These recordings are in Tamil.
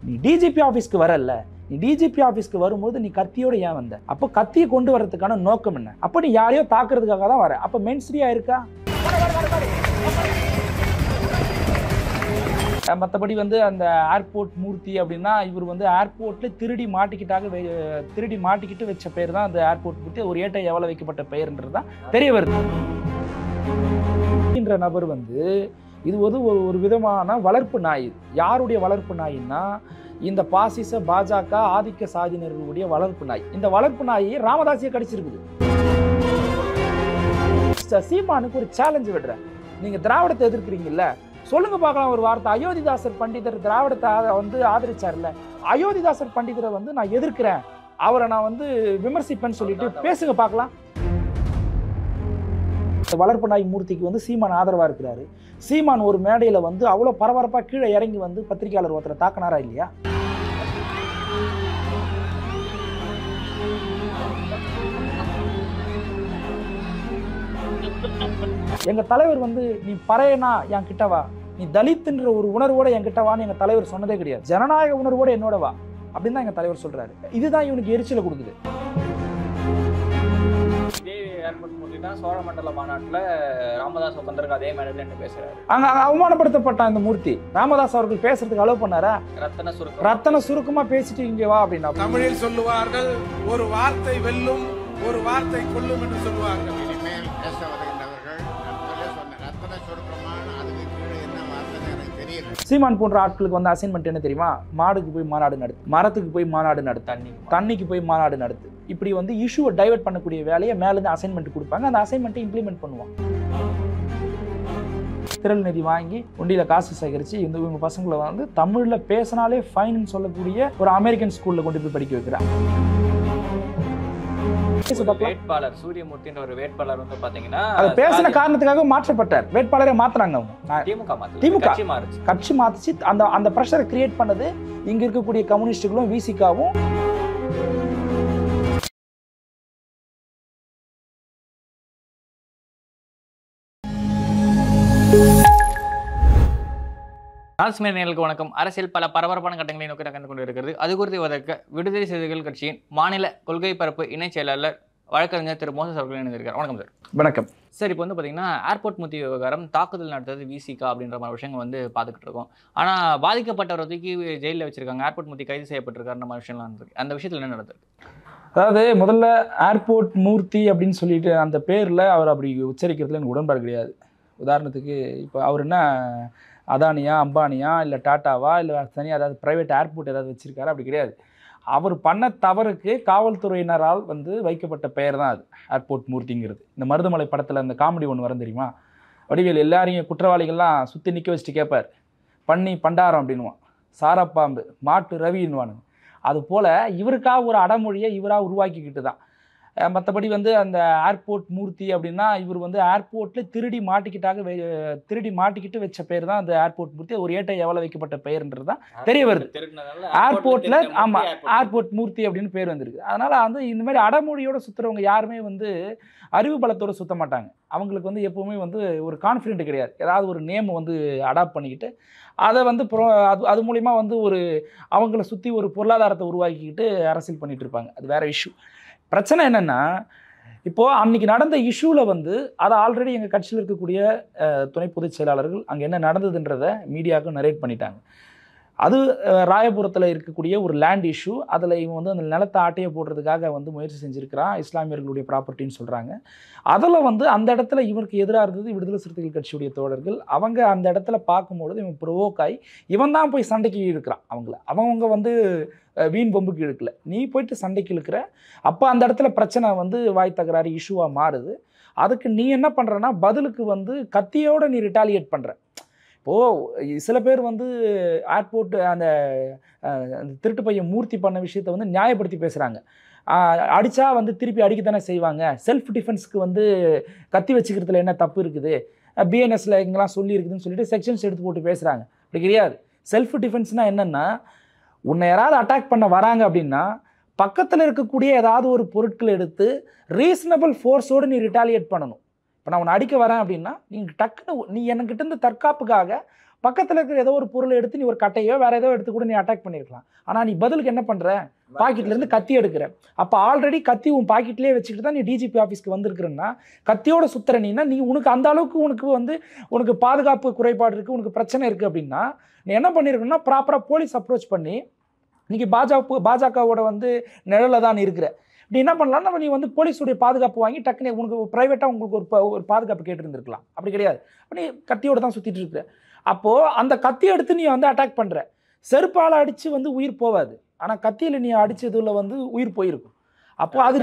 நீ டிஜிபி ஆஃபீஸ்க்கு வரல, நீ டிஜிபி ஆஃபீஸ்க்கு வரும்போது நீ கத்தியோட ஏன் வந்த? அப்போ கத்தியை கொண்டு வரதுக்கான நோக்கம் என்ன? அப்போ நீ யாரையோ தாக்குறதுக்காக தான் வர. அப்போ மென்ஸ்ரியா இருக்கா? மற்றபடி வந்து அந்த ஏர்போர்ட் மூர்த்தி அப்படின்னா இவர் வந்து ஏர்போர்ட்ல திருடி மாட்டிக்கிட்டு வச்ச பேர் தான் அந்த ஏர்போர்ட் மூர்த்தி. ஒரு ஏட்டை எவ்வளோ வைக்கப்பட்ட பெயர்ன்றது தான் தெரிய வருது. என்ற நபர் வந்து இது ஒரு விதமான வளர்ப்பு நாய். யாருடைய வளர்ப்பு நாயின்னா இந்த பாசிச பாஜக ஆதிக்க சாதியினர்களுடைய வளர்ப்பு நாய். இந்த வளர்ப்பு நாயை ராமதாசியை கடிச்சிருக்குது. சீமானுக்கு ஒரு சேலஞ்சு விடுறேன். நீங்க திராவிடத்தை எதிர்க்கிறீங்கல்ல, சொல்லுங்க பார்க்கலாம் ஒரு வார்த்தை. அயோத்திதாசர் பண்டிதர் திராவிடத்தை வந்து ஆதரிச்சார்ல, அயோத்திதாசர் பண்டிதரை வந்து நான் எதிர்க்கிறேன், அவரை நான் வந்து விமர்சிப்பேன்னு சொல்லிட்டு பேசுங்க பார்க்கலாம். வளர்ப்பு நாய் மூர்த்திக்கு வந்து சீமான் ஆதரவா இருக்கிறாரு. சீமான் ஒரு மேடையில வந்து அவ்வளவு பரபரப்பா கீழே இறங்கி வந்து பத்திரிகையாளர் ஒருத்தரை தாக்கினாரா இல்லையா? எங்க தலைவர் வந்து நீ பறையனா என் கிட்ட வா, நீ தலித்துன்ற ஒரு உணர்வோட என் கிட்ட வான்னு எங்க தலைவர் சொன்னதே கிடையாது. ஜனநாயக உணர்வோட என்னோட வா அப்படின்னு தான் எங்க தலைவர் சொல்றாரு. இதுதான் இவனுக்கு எரிச்சலை கொடுக்குது. சோழமண்டல மாநாட்டில் ராமதாஸ் உட்காந்துருக்கு அதே மேடையில் பேசுறாரு. அங்க அவமானப்படுத்தப்பட்ட இந்த மூர்த்தி ராமதாஸ் அவர்கள் பேசுறதுக்கு அலோவ் பண்ணாரா? ரத்தன சுருக்கமா பேசிட்டு இங்க வா அப்படின்னா. தமிழில் சொல்லுவார்கள், ஒரு வார்த்தை வெல்லும் ஒரு வார்த்தை கொல்லும் என்று சொல்லுவார்கள். இனிமேல் பேச வருகின்றவர்கள் ரத்தன சுருக்கமான அதுக்கு கீழே என்ன வார்த்தை எனக்கு தெரியல. சீமான் போன்ற ஆட்களுக்கு வந்து அசைன்மெண்ட் என்ன தெரியுமா? மாடுக்கு போய் மாநாடு நடத்து, மரத்துக்கு போய் மாநாடு நடத்து, தண்ணிக்கு போய் மாநாடு நடத்து. இப்படி வந்து இஷ்யூவை டைவர்ட் பண்ணக்கூடிய வேலையை மேலேருந்து அசைன்மெண்ட் கொடுப்பாங்க. அந்த அசைன்மெண்ட்டை இம்ப்ளிமெண்ட் பண்ணுவான். திரள் நிதி வாங்கி உண்டியில காசு சேகரிச்சு இவங்க பசங்களை வந்து தமிழ்ல பேசினாலே ஃபைன் சொல்லக்கூடிய ஒரு அமெரிக்கன் ஸ்கூல்ல கொண்டு போய் படிக்க வைக்கிறாங்க. வேட்பாளர் சூரியமூர்த்தின்ற ஒரு வேட்பாளர் வந்து பாத்தீங்கன்னா அது பேசின காரணத்துக்காக மாற்றப்பட்டார். வேட்பாளரை மாத்துறாங்க. திமுக கட்சி மாத்திச்சு. அந்த பிரஷரை கிரியேட் பண்ணது இங்க இருக்கக்கூடிய கம்யூனிஸ்டுகளும் விசிகாவும். நேயர்களுக்கு வணக்கம். அரசியல் பல பரபரப்பான கட்டங்களை நோக்கி நகர்ந்து கொண்டு இருக்கிறது. அது குறித்து வதற்க விடுதலை சிறுத்தைகள் கட்சியின் மாநில கொள்கை பரப்பு இணைச் செயலாளர் வழக்கறிஞர் திரு மோசஸ் அவர்கள் இணைந்திருக்கார். வணக்கம் சார். வணக்கம் சார். இப்போ வந்து பார்த்தீங்கன்னா ஏர்போர்ட் மூர்த்தி விவகாரம் தாக்குதல் நடத்துறது விசிகா அப்படின்ற மாதிரி விஷயங்கள் வந்து பார்த்துக்கிட்டு இருக்கோம். ஆனால் பாதிக்கப்பட்டவரை தூக்கி ஜெயிலில் வச்சிருக்காங்க. ஏர்போர்ட் மூர்த்தி கைது செய்யப்பட்டிருக்காருன்ற மாதிரி விஷயம்லாம் இருந்திருக்கு. அந்த விஷயத்தில் என்ன நடந்திருக்கு? அதாவது முதல்ல ஏர்போர்ட் மூர்த்தி அப்படின்னு சொல்லிட்டு அந்த பேரில் அவர் அப்படி உச்சரிக்கிறதுல எனக்கு உடன்பாடு கிடையாது. உதாரணத்துக்கு இப்போ அவர் என்ன அதானியா, அம்பானியா, இல்லை டாட்டாவா, இல்லை தனியாக ஏதாவது ப்ரைவேட் ஏர்போர்ட் ஏதாவது வச்சுருக்காரு? அப்படி கிடையாது. அவர் பண்ண தவறுக்கு காவல்துறையினரால் வந்து வைக்கப்பட்ட பெயர் தான் அது ஏர்போர்ட் மூர்த்திங்கிறது. இந்த மருதமலை படத்தில் இந்த காமெடி ஒன்று வரும் தெரியுமா? வடிவேல் எல்லாரையும் குற்றவாளிகள்லாம் சுற்றி நிற்க வச்சுட்டு கேட்பார், பண்ணி பண்டாரம் அப்படின்வான், சாரப்பாம்பு மாட்டு ரவின்வானுங்க. அதுபோல் இவருக்காக ஒரு அடமொழியை இவராக உருவாக்கிக்கிட்டு தான். மற்றபடி வந்து அந்த ஏர்போர்ட் மூர்த்தி அப்படின்னா இவர் வந்து ஏர்போர்ட்டில் திருடி மாட்டிக்கிட்டு வச்ச பேர் தான் அந்த ஏர்போர்ட் மூர்த்தி. ஒரு ஏட்டை எவ்வளோ வைக்கப்பட்ட பெயர்ன்றது தான் தெரிய வருது. ஏர்போர்ட்டில் ஆமாம் ஏர்போர்ட் மூர்த்தி அப்படின்னு பேர் வந்திருக்கு. அதனால் வந்து இந்த மாதிரி அடமொழியோடு சுற்றுறவங்க யாருமே வந்து அறிவு பலத்தோடு சுற்ற மாட்டாங்க. அவங்களுக்கு வந்து எப்போவுமே வந்து ஒரு கான்ஃபிடென்ட் கிடையாது. ஏதாவது ஒரு நேம் வந்து அடாப்ட் பண்ணிக்கிட்டு அதை வந்து அது மூலிமா வந்து ஒரு அவங்கள சுற்றி ஒரு பொருளாதாரத்தை உருவாக்கிக்கிட்டு அரசியல் பண்ணிகிட்டு இருப்பாங்க. அது வேறு இஷ்யூ. பிரச்சனை என்னென்னா, இப்போது அன்றைக்கி நடந்த இஷ்யூவில் வந்து அதை ஆல்ரெடி எங்கள் கட்சியில் இருக்கக்கூடிய துணை பொதுச் செயலாளர்கள் அங்கே என்ன நடந்ததுன்றதை மீடியாவுக்கு நரேட் பண்ணிட்டாங்க. அது ராயபுரத்தில் இருக்கக்கூடிய ஒரு லேண்ட் இஷ்யூ. அதில் இவன் வந்து அந்த நிலத்தை ஆட்டையை போடுறதுக்காக வந்து முயற்சி செஞ்சுருக்கிறான். இஸ்லாமியர்களுடைய ப்ராப்பர்ட்டின்னு சொல்கிறாங்க. அதில் வந்து அந்த இடத்துல இவருக்கு எதிராக இருந்தது விடுதலை சிறுத்தைகள் கட்சியுடைய தோழர்கள். அவங்க அந்த இடத்துல பார்க்கும்பொழுது இவன் ப்ரொவோக் ஆகி இவன் தான் போய் சண்டைக்கு இழுக்கிறான். அவங்க வந்து வீண் பொம்புக்கு இழுக்கல, நீ போயிட்டு சண்டைக்கு இழுக்கிற. அப்போ அந்த இடத்துல பிரச்சனை வந்து வாய் தகராறு இஷ்யூவாக மாறுது. அதுக்கு நீ என்ன பண்ணுறன்னா பதிலுக்கு வந்து கத்தியோடு நீ ரிட்டாலியேட் பண்ணுற. இப்போது சில பேர் வந்து ஏர்போர்ட் அந்த திருட்டு பையன் மூர்த்தி பண்ண விஷயத்தை வந்து நியாயப்படுத்தி பேசுகிறாங்க. அடித்தா வந்து திருப்பி அடிக்கத்தானே செய்வாங்க, செல்ஃப் டிஃபென்ஸ்க்கு வந்து கத்தி வச்சுக்கிறதுல என்ன தப்பு இருக்குது, பிஎன்எஸ்ல இங்கெல்லாம் சொல்லியிருக்குதுன்னு சொல்லிட்டு செக்ஷன்ஸ் எடுத்து போட்டு பேசுகிறாங்க. அப்படி கிடையாது. செல்ஃப் டிஃபென்ஸ்னால் என்னென்னா, உன்னை யாராவது அட்டாக் பண்ண வராங்க அப்படின்னா பக்கத்தில் இருக்கக்கூடிய ஏதாவது ஒரு பொருட்களை எடுத்து ரீசனபிள் ஃபோர்ஸோடு நீ ரிட்டாலியேட் பண்ணணும். இப்போ நான் உன்னை அடிக்க வரேன் அப்படின்னா நீங்கள் டக்குன்னு நீ என்கிட்ட இருந்து தற்காப்புக்காக பக்கத்தில் இருக்கிற ஏதோ ஒரு பொருளை எடுத்து நீ ஒரு கட்டையோ வேற ஏதோ எடுத்து கூட நீ அட்டாக் பண்ணியிருக்கலாம். ஆனால் நீ பதிலுக்கு என்ன பண்ணுற, பாக்கெட்லேருந்து கத்தி எடுக்கிற. அப்போ ஆல்ரெடி கத்தி உன் பாக்கெட்லேயே வச்சுக்கிட்டு தான் நீ டிஜிபி ஆஃபீஸ்க்கு வந்திருக்கிறன்னா, கத்தியோட சுத்துற நீ உனக்கு அந்த அளவுக்கு உனக்கு பாதுகாப்பு குறைபாடு இருக்குது, உனக்கு பிரச்சனை இருக்குது அப்படின்னா நீ என்ன பண்ணியிருக்கணும்னா ப்ராப்பராக போலீஸ் அப்ரோச் பண்ணி, இன்னைக்கு பாஜகவோட நிழலில் தான் இருக்கிற, நீ என்ன பண்ணலாம்னா நீ போலீஸுடைய பாதுகாப்பு வாங்கி டக்குனு உனக்கு ப்ரைவேட்டாக உங்களுக்கு ஒரு பாதுகாப்பு கேட்டுருந்துருக்கலாம். அப்படி கிடையாது. அப்போ நீ கத்தியோடு தான் சுற்றிட்டு இருக்கிற. அப்போது அந்த கத்தியை எடுத்து நீ அட்டாக் பண்ணுற. செருப்பால் அடித்து உயிர் போகாது, ஆனால் கத்தியில் நீ அடித்ததுல உயிர் போயிருக்கும். அப்போ அது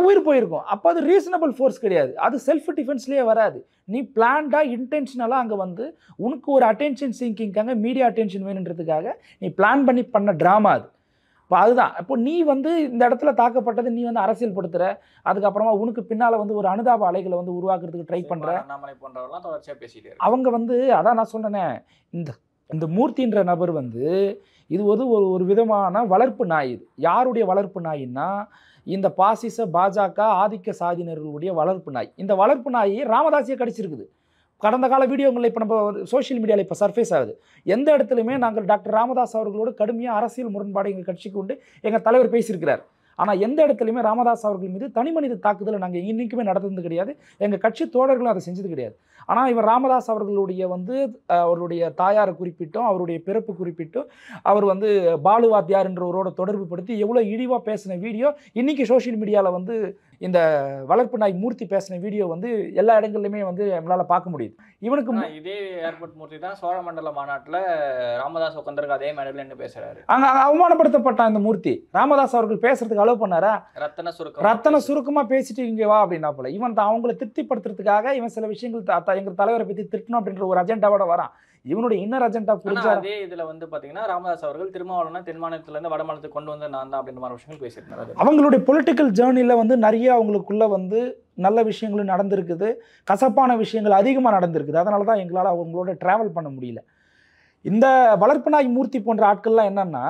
உயிர் போயிருக்கும். அப்போ அது ரீசனபிள் ஃபோர்ஸ் கிடையாது, அது செல்ஃப் டிஃபென்ஸ்லேயே வராது. நீ பிளான்டாக இன்டென்ஷனலாக அங்கே உனக்கு ஒரு அட்டென்ஷன் சீக்கிங்காக, மீடியா அட்டென்ஷன் வேணுன்றதுக்காக நீ பிளான் பண்ண ட்ராமா அது. இப்போ அதுதான். இப்போ நீ இந்த இடத்துல தாக்கப்பட்டது நீ அரசியல் படுத்துகிற. அதுக்கப்புறமா உனக்கு பின்னால் ஒரு அனுதாப அலைகளை உருவாக்குறதுக்கு ட்ரை பண்ணுற. அவங்க அதான் நான் சொன்னேனே, இந்த மூர்த்தின்ற நபர் இது ஒரு விதமான வளர்ப்பு நாய். இது யாருடைய வளர்ப்பு நாயின்னா, இந்த பாசிச பாஜக ஆதிக்க சாதியினர்களுடைய வளர்ப்பு நாய். இந்த வளர்ப்பு நாயை ராமதாஸையே கடிச்சிருக்குது. கடந்த கால வீடியோங்களில் இப்போ நம்ம சோஷியல் மீடியாவில் இப்போ சர்ஃபேஸ் ஆகுது. எந்த இடத்துலையுமே நாங்கள் டாக்டர் ராமதாஸ் அவர்களோடு கடுமையாக அரசியல் முரண்பாடு எங்கள் கட்சிக்கு உண்டு, எங்கள் தலைவர் பேசியிருக்கிறார். ஆனால் எந்த இடத்துலையுமே ராமதாஸ் அவர்கள் மீது தனி மனித தாக்குதலை நாங்கள் இன்றைக்குமே நடந்தது கிடையாது, எங்கள் கட்சி தோழர்களும் அதை செஞ்சது கிடையாது. ஆனால் இவர் ராமதாஸ் அவர்களுடைய அவருடைய தாயாரை குறிப்பிட்டும், அவருடைய பிறப்பு குறிப்பிட்டும், அவர் பாலுவாத்தியார் என்றவரோட தொடர்பு படுத்தி எவ்வளோ இழிவாக பேசின வீடியோ இன்றைக்கி சோஷியல் மீடியாவில் இந்த வளர்ப்பு நாய் மூர்த்தி பேசின வீடியோ எல்லா இடங்கள்லையுமே நம்மளால் பார்க்க முடியுது. இவனுக்கு இதே ஏர்போர்ட் மூர்த்தி தான் சோழமண்டல மாநாட்டில் ராமதாஸ் உட்காந்துருக்கு அதே மேடையில் என்ன பேசுகிறாரு. அங்கே அவமானப்படுத்தப்பட்டான் இந்த மூர்த்தி. ராமதாஸ் அவர்கள் பேசுறதுக்கு அலோவ் பண்ணாரா? ரத்தன சுருக்கமாக பேசிட்டு இங்கே வா அப்படின்னா போல. இவன் அவங்களை திருப்திப்படுத்துறதுக்காக இவன் சில விஷயங்கள் எங்கள் தலைவரை பற்றி திட்டணும் அப்படின்ற ஒரு அஜெண்டாவோட வரான். இவனுடைய இன்னர் அஜெண்டா புரிஞ்சா அதே இதில் பார்த்தீங்கன்னா ராமதாஸ் அவர்கள் திருமாவளவனை தென் மாநிலத்திலேருந்து வட மாநிலத்துக்கு கொண்டு வந்து நான் தான் அப்படின்ற மாதிரி விஷயங்கள் பேசியிருந்தாரு. அவங்களுடைய பொலிட்டிக்கல் ஜேர்னியில் நிறைய அவங்களுக்குள்ள நல்ல விஷயங்களும் நடந்திருக்குது, கசப்பான விஷயங்கள் அதிகமாக நடந்திருக்குது. அதனால தான் எங்களால் அவங்களோட ட்ராவல் பண்ண முடியல. இந்த வளர்ப்பு நாய் மூர்த்தி போன்ற ஆட்கள்லாம் என்னன்னா,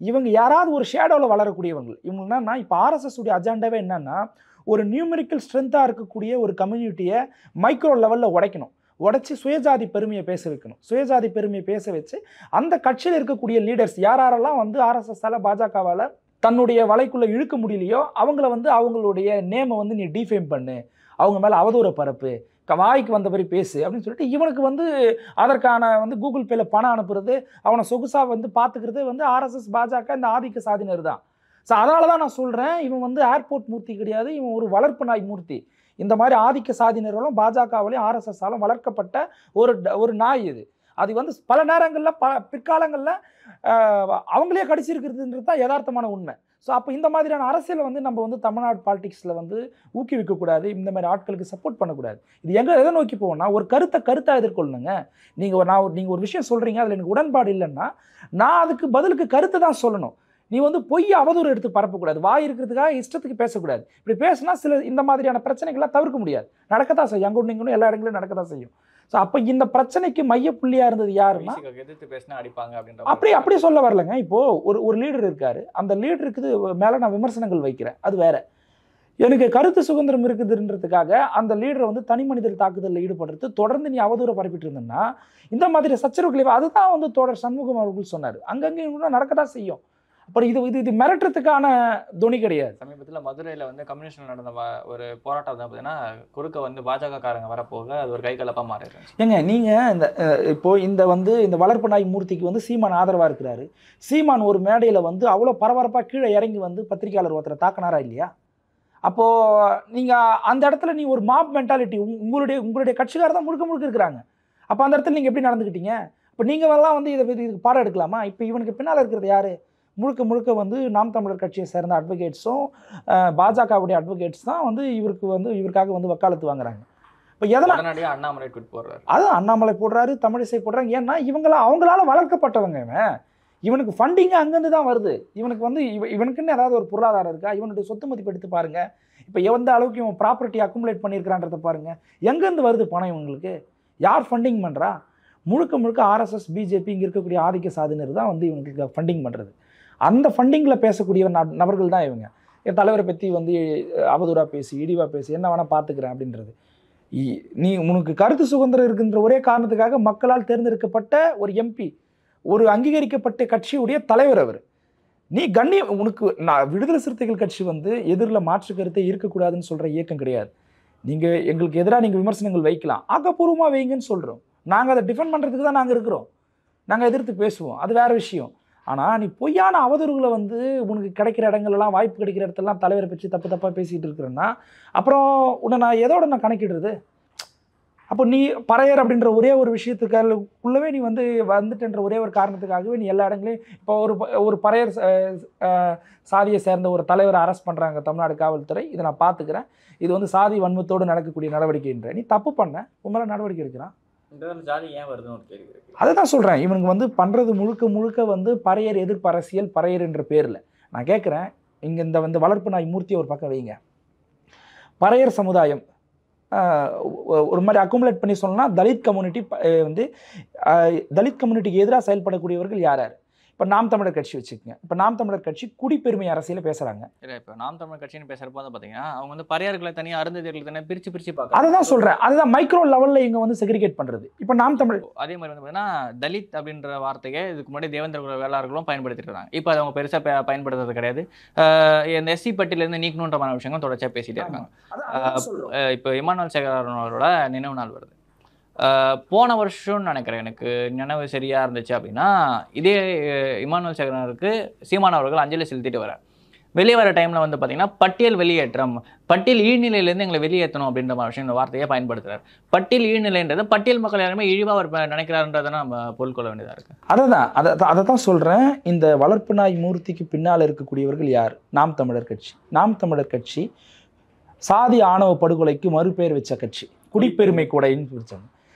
இவங்க யாராவது ஒரு ஷேடோவில் வளரக்கூடியவங்க. இவங்க என்னன்னா, இப்போ ஆர்எஸ்எஸ் உடைய அஜெண்டாவே என்னன்னா, ஒரு நியூமெரிக்கல் ஸ்ட்ரென்த்தாக இருக்கக்கூடிய ஒரு கம்யூனிட்டியை மைக்ரோ லெவலில் உடைச்சி சுயஜாதி பெருமையை பேச வைக்கணும். சுயஜாதி பெருமையை பேச வச்சு அந்த கட்சியில் இருக்கக்கூடிய லீடர்ஸ் யாரெல்லாம் ஆர்எஸ்எஸ்ஸால் பாஜகவால் தன்னுடைய வலைக்குள்ளே இழுக்க முடியலையோ அவங்கள அவங்களுடைய நேமை நீ டிஃபேம் பண்ணு, அவங்க மேலே அவதூற பரப்பு, வாய்க்கு வந்தபடி பேசு அப்படின்னு சொல்லிட்டு இவனுக்கு அதற்கான கூகுள் பேல பணம் அனுப்புறது, அவனை சொகுசாக பார்த்துக்கிறது ஆர்எஸ்எஸ் பாஜக இந்த ஆதிக்க சாதியினர் தான். ஸோ அதனால தான் நான் சொல்கிறேன், இவன் ஏர்போர்ட் மூர்த்தி கிடையாது, இவன் ஒரு வளர்ப்பு நாய் மூர்த்தி. இந்த மாதிரி ஆதிக்க சாதியினர்களும் பாஜகவிலையும் ஆர்எஸ்எஸ்ஸாலும் வளர்க்கப்பட்ட ஒரு நாய் இது. அது பல நேரங்களில் பிற்காலங்களில் அவங்களே கடிச்சிருக்கிறதுன்றது தான் யதார்த்தமான உண்மை. ஸோ அப்போ இந்த மாதிரியான அரசியலை நம்ம தமிழ்நாடு பாலிடிக்ஸில் ஊக்குவிக்கக்கூடாது, இந்த மாதிரி ஆட்களுக்கு சப்போர்ட் பண்ணக்கூடாது. இது எதை நோக்கி போவோம்னா, ஒரு கருத்தை எதிர்கொள்ளுங்க. நீங்கள் ஒரு விஷயம் சொல்கிறீங்க, அதில் எனக்கு உடன்பாடு இல்லைன்னா நான் அதுக்கு பதிலுக்கு கருத்தை தான் சொல்லணும். நீ பொய் அவதூறு எடுத்து பரப்பக்கூடாது, வாய் இருக்கிறதுக்காக இஷ்டத்துக்கு பேசக்கூடாது. இப்படி பேசினா சில இந்த மாதிரியான பிரச்சனைகள்லாம் தவிர்க்க முடியாது, நடக்கத்தான் செய்யும். அங்கே இங்கன்னு எல்லா இடங்களும் நடக்கத்தான் செய்யும். ஸோ அப்போ இந்த பிரச்சனைக்கு மைய புள்ளியாக இருந்தது யாருன்னா, எதிர்த்து பேசினா அடிப்பாங்க அப்படின்ற அப்படி சொல்ல வரலங்க. இப்போது ஒரு லீடர் இருக்காரு, அந்த லீடருக்கு மேலே நான் விமர்சனங்கள் வைக்கிறேன், அது வேற. எனக்கு கருத்து சுதந்திரம் இருக்குதுன்றதுக்காக அந்த லீடரை தனி மனிதர் தாக்குதலில் ஈடுபடுறது தொடர்ந்து நீ அவதூற பரப்பிட்டு இருந்தேன்னா இந்த மாதிரி சச்சரவுகளை அதுதான் தோழர் சண்முகம் அவர்கள் சொன்னார், அங்கங்கே இன்னும் நடக்கத்தான் செய்யும். அப்புறம் இது மிரட்டுறதுக்கான துணி கிடையாது. சமீபத்தில் மதுரையில் கம்யூனிஸ்ட் நடந்த ஒரு போராட்டம் தான் பார்த்தீங்கன்னா, குறுக்க பாஜக காரங்க வரப்போக அது ஒரு கைகலப்பாக மாறிடுச்சு. ஏங்க நீங்கள் இந்த வளர்ப்பு நாய் மூர்த்திக்கு சீமான் ஆதரவாக இருக்கிறாரு. சீமான் ஒரு மேடையில் அவ்வளோ பரபரப்பாக கீழே இறங்கி பத்திரிகையாளர் ஒருத்தரை தாக்கினாரா இல்லையா? அப்போது நீங்கள் அந்த இடத்துல நீ ஒரு மாப் மென்டாலிட்டி உங்களுடைய கட்சிக்காரர் தான் முழுக்க இருக்கிறாங்க. அப்போ அந்த இடத்துல நீங்கள் எப்படி நடந்துக்கிட்டீங்க? இப்போ நீங்கள் எல்லாம் இதுக்கு பாடம் எடுக்கலாமா? இப்போ இவனுக்கு பின்னால் இருக்கிறது யார்? முழுக்க நாம் தமிழர் கட்சியை சேர்ந்த அட்வொகேட்ஸும் பாஜகவுடைய அட்வொகேட்ஸ் தான் இவருக்காக வக்காலத்து வாங்குறாங்க. இப்போ எதெல்லாம் அண்ணாமலை ட்வீட் போடுறாரு, அதுவும் அண்ணாமலை போடுறாரு, தமிழிசை போடுறாங்க. ஏன்னா அவங்களால வளர்க்கப்பட்டவங்க. இவனுக்கு ஃபண்டிங்கு அங்கேருந்து தான் வருது. இவனுக்குன்னு ஏதாவது ஒரு பொருளாதாரம் இருக்கா? இவனுடைய சொத்து மதிப்பு எடுத்து பாருங்கள். இப்போ எந்த அளவுக்கு இவன் ப்ராப்பர்ட்டி அக்குமுலேட் பண்ணியிருக்கிறான்றதை பாருங்கள். எங்கேருந்து வருது பணம் இவங்களுக்கு? யார் ஃபண்டிங் பண்ணுறா? முழுக்க ஆர்எஸ்எஸ் பிஜேபி இங்கே இருக்கக்கூடிய ஆதிக்க சாதியினர் தான் இவங்களுக்கு ஃபண்டிங் பண்ணுறது. அந்த ஃபண்டிங்கில் பேசக்கூடிய நபர்கள் தான் இவங்க. என் தலைவரை பற்றி அவதூறாக பேசி இடிவாக பேசி என்ன வேணால் பார்த்துக்கிறேன் அப்படின்றது. நீ உனக்கு கருத்து சுதந்திரம் இருக்கின்ற ஒரே காரணத்துக்காக மக்களால் தேர்ந்தெடுக்கப்பட்ட ஒரு எம்பி, ஒரு அங்கீகரிக்கப்பட்ட கட்சியுடைய தலைவர் அவர். நீ உனக்கு விடுதலை சிறுத்தைகள் கட்சி வந்து எதிரில் மாற்று கருத்தை இருக்கக்கூடாதுன்னு சொல்கிற இயக்கம் கிடையாது. நீங்கள் எங்களுக்கு எதிராக நீங்கள் விமர்சனங்கள் வைக்கலாம், ஆக்கப்பூர்வமாக வைங்கன்னு சொல்கிறோம். நாங்கள் அதை டிஃபெண்ட் பண்ணுறதுக்கு தான் நாங்கள் இருக்கிறோம். நாங்கள் எதிர்த்து பேசுவோம், அது வேறு விஷயம். ஆனால் நீ பொய்யான அவதூறுகளை வந்து உனக்கு கிடைக்கிற இடங்கள்லாம், வாய்ப்பு கிடைக்கிற இடத்துலலாம் தலைவரை பற்றி தப்பாக பேசிகிட்டு இருக்கிறேன்னா அப்புறம் உன்னை நான் எதோட நான் கணக்கிடுறது? அப்போ நீ பறையர் அப்படின்ற ஒரே ஒரு விஷயத்துக்குள்ளவே நீ வந்துட்டுன்ற ஒரே ஒரு காரணத்துக்காகவே நீ எல்லா இடங்களையும் இப்போ ஒரு பறையர் சாதியை சேர்ந்த ஒரு தலைவரை அரெஸ்ட் பண்ணுறாங்க தமிழ்நாடு காவல்துறை, இதை நான் பார்த்துக்கிறேன், இது வந்து சாதி வன்மத்தோடு நடக்கக்கூடிய நடவடிக்கைன்ற, நீ தப்பு பண்ண உன் மேலே நடவடிக்கை எடுக்கிறான். ஜாதி ஏன் வருதுன்னு ஒரு கேள்வி இருக்கு. அதை தான் சொல்கிறேன், இவனுக்கு வந்து பண்ணுறது முழுக்க வந்து பறையர் எதிர்ப்பு அரசியல், பறையர் என்ற பேரில். நான் கேட்குறேன், இங்கே இந்த வளர்ப்பு நாய் மூர்த்தியை ஒரு பக்கம் வைங்க. பறையர் சமுதாயம் ஒரு மாதிரி அக்குமுலேட் பண்ணி சொல்லணும்னா தலித் கம்யூனிட்டி வந்து தலித் கம்யூனிட்டிக்கு எதிராக செயல்படக்கூடியவர்கள் யார் யார்? இப்போ நாம் தமிழர் கட்சி வச்சுக்கோங்க. இப்போ நாம் தமிழர் கட்சி குடிப்பெருமை அரசியலை பேசுகிறாங்க. இல்லை, இப்போ நாம் தமிழர் கட்சின்னு பேசுகிறப்ப வந்து பார்த்தீங்கன்னா அவங்க வந்து பறையர்களை தனியாக, அருந்ததியர்களை தனியாக பிரித்து பார்க்க. அதை தான் சொல்கிறேன், அதுதான் மைக்ரோ லெவலில் இங்கே வந்து செக்ரிகேட் பண்ணுறது. இப்போ நாம் தமிழ் அதே மாதிரி வந்து பார்த்தீங்கன்னா தலித் அப்படின்ற வார்த்தையை இதுக்கு முன்னாடி தேவேந்திர வேளாளர்களும் பயன்படுத்திட்டு இருக்காங்க. இப்போ அது அவங்க பெருசாக பயன்படுத்துறது கிடையாது. இந்த எஸ்சி பட்டியலேருந்து நீக்கணுன்ற மாதிரி விஷயங்கள் தொடர்ச்சியாக பேசிகிட்டே இருக்காங்க. இப்போ இமானுவேல் சேகரன் அவரோட நினைவு நாள் வருது. போன வருஷம்னு நினைக்கிறேன், எனக்கு நினைவு சரியாக இருந்துச்சு அப்படின்னா, இதே இமானுவேல் சேகரனுக்கு சீமான் அவர்கள் அஞ்சலி செலுத்திட்டு வர வெளியே வர டைமில் வந்து பார்த்தீங்கன்னா பட்டியல் வெளியேற்றம், பட்டியல் ஈழ்நிலையிலேருந்து எங்களை வெளியேற்றணும் அப்படின்ற மாதிரி விஷயம் இந்த வார்த்தையை பயன்படுத்துகிறார். பட்டியல் ஈழ்நிலைன்றது பட்டியல் மக்கள் யாருமே இழிவாக அவர் நினைக்கிறாருன்றதை நம்ம பொருட்கொள்ள வேண்டியதாக இருக்குது. அதை தான் சொல்கிறேன். இந்த வளர்ப்பு நாய் மூர்த்திக்கு பின்னால் இருக்கக்கூடியவர்கள் யார்? நாம் தமிழர் கட்சி. நாம் தமிழர் கட்சி சாதி ஆணவ படுகொலைக்கு மறுபெயர் வச்ச கட்சி, குடிப்பெருமை கூடைன்னு பிடிச்சாங்க.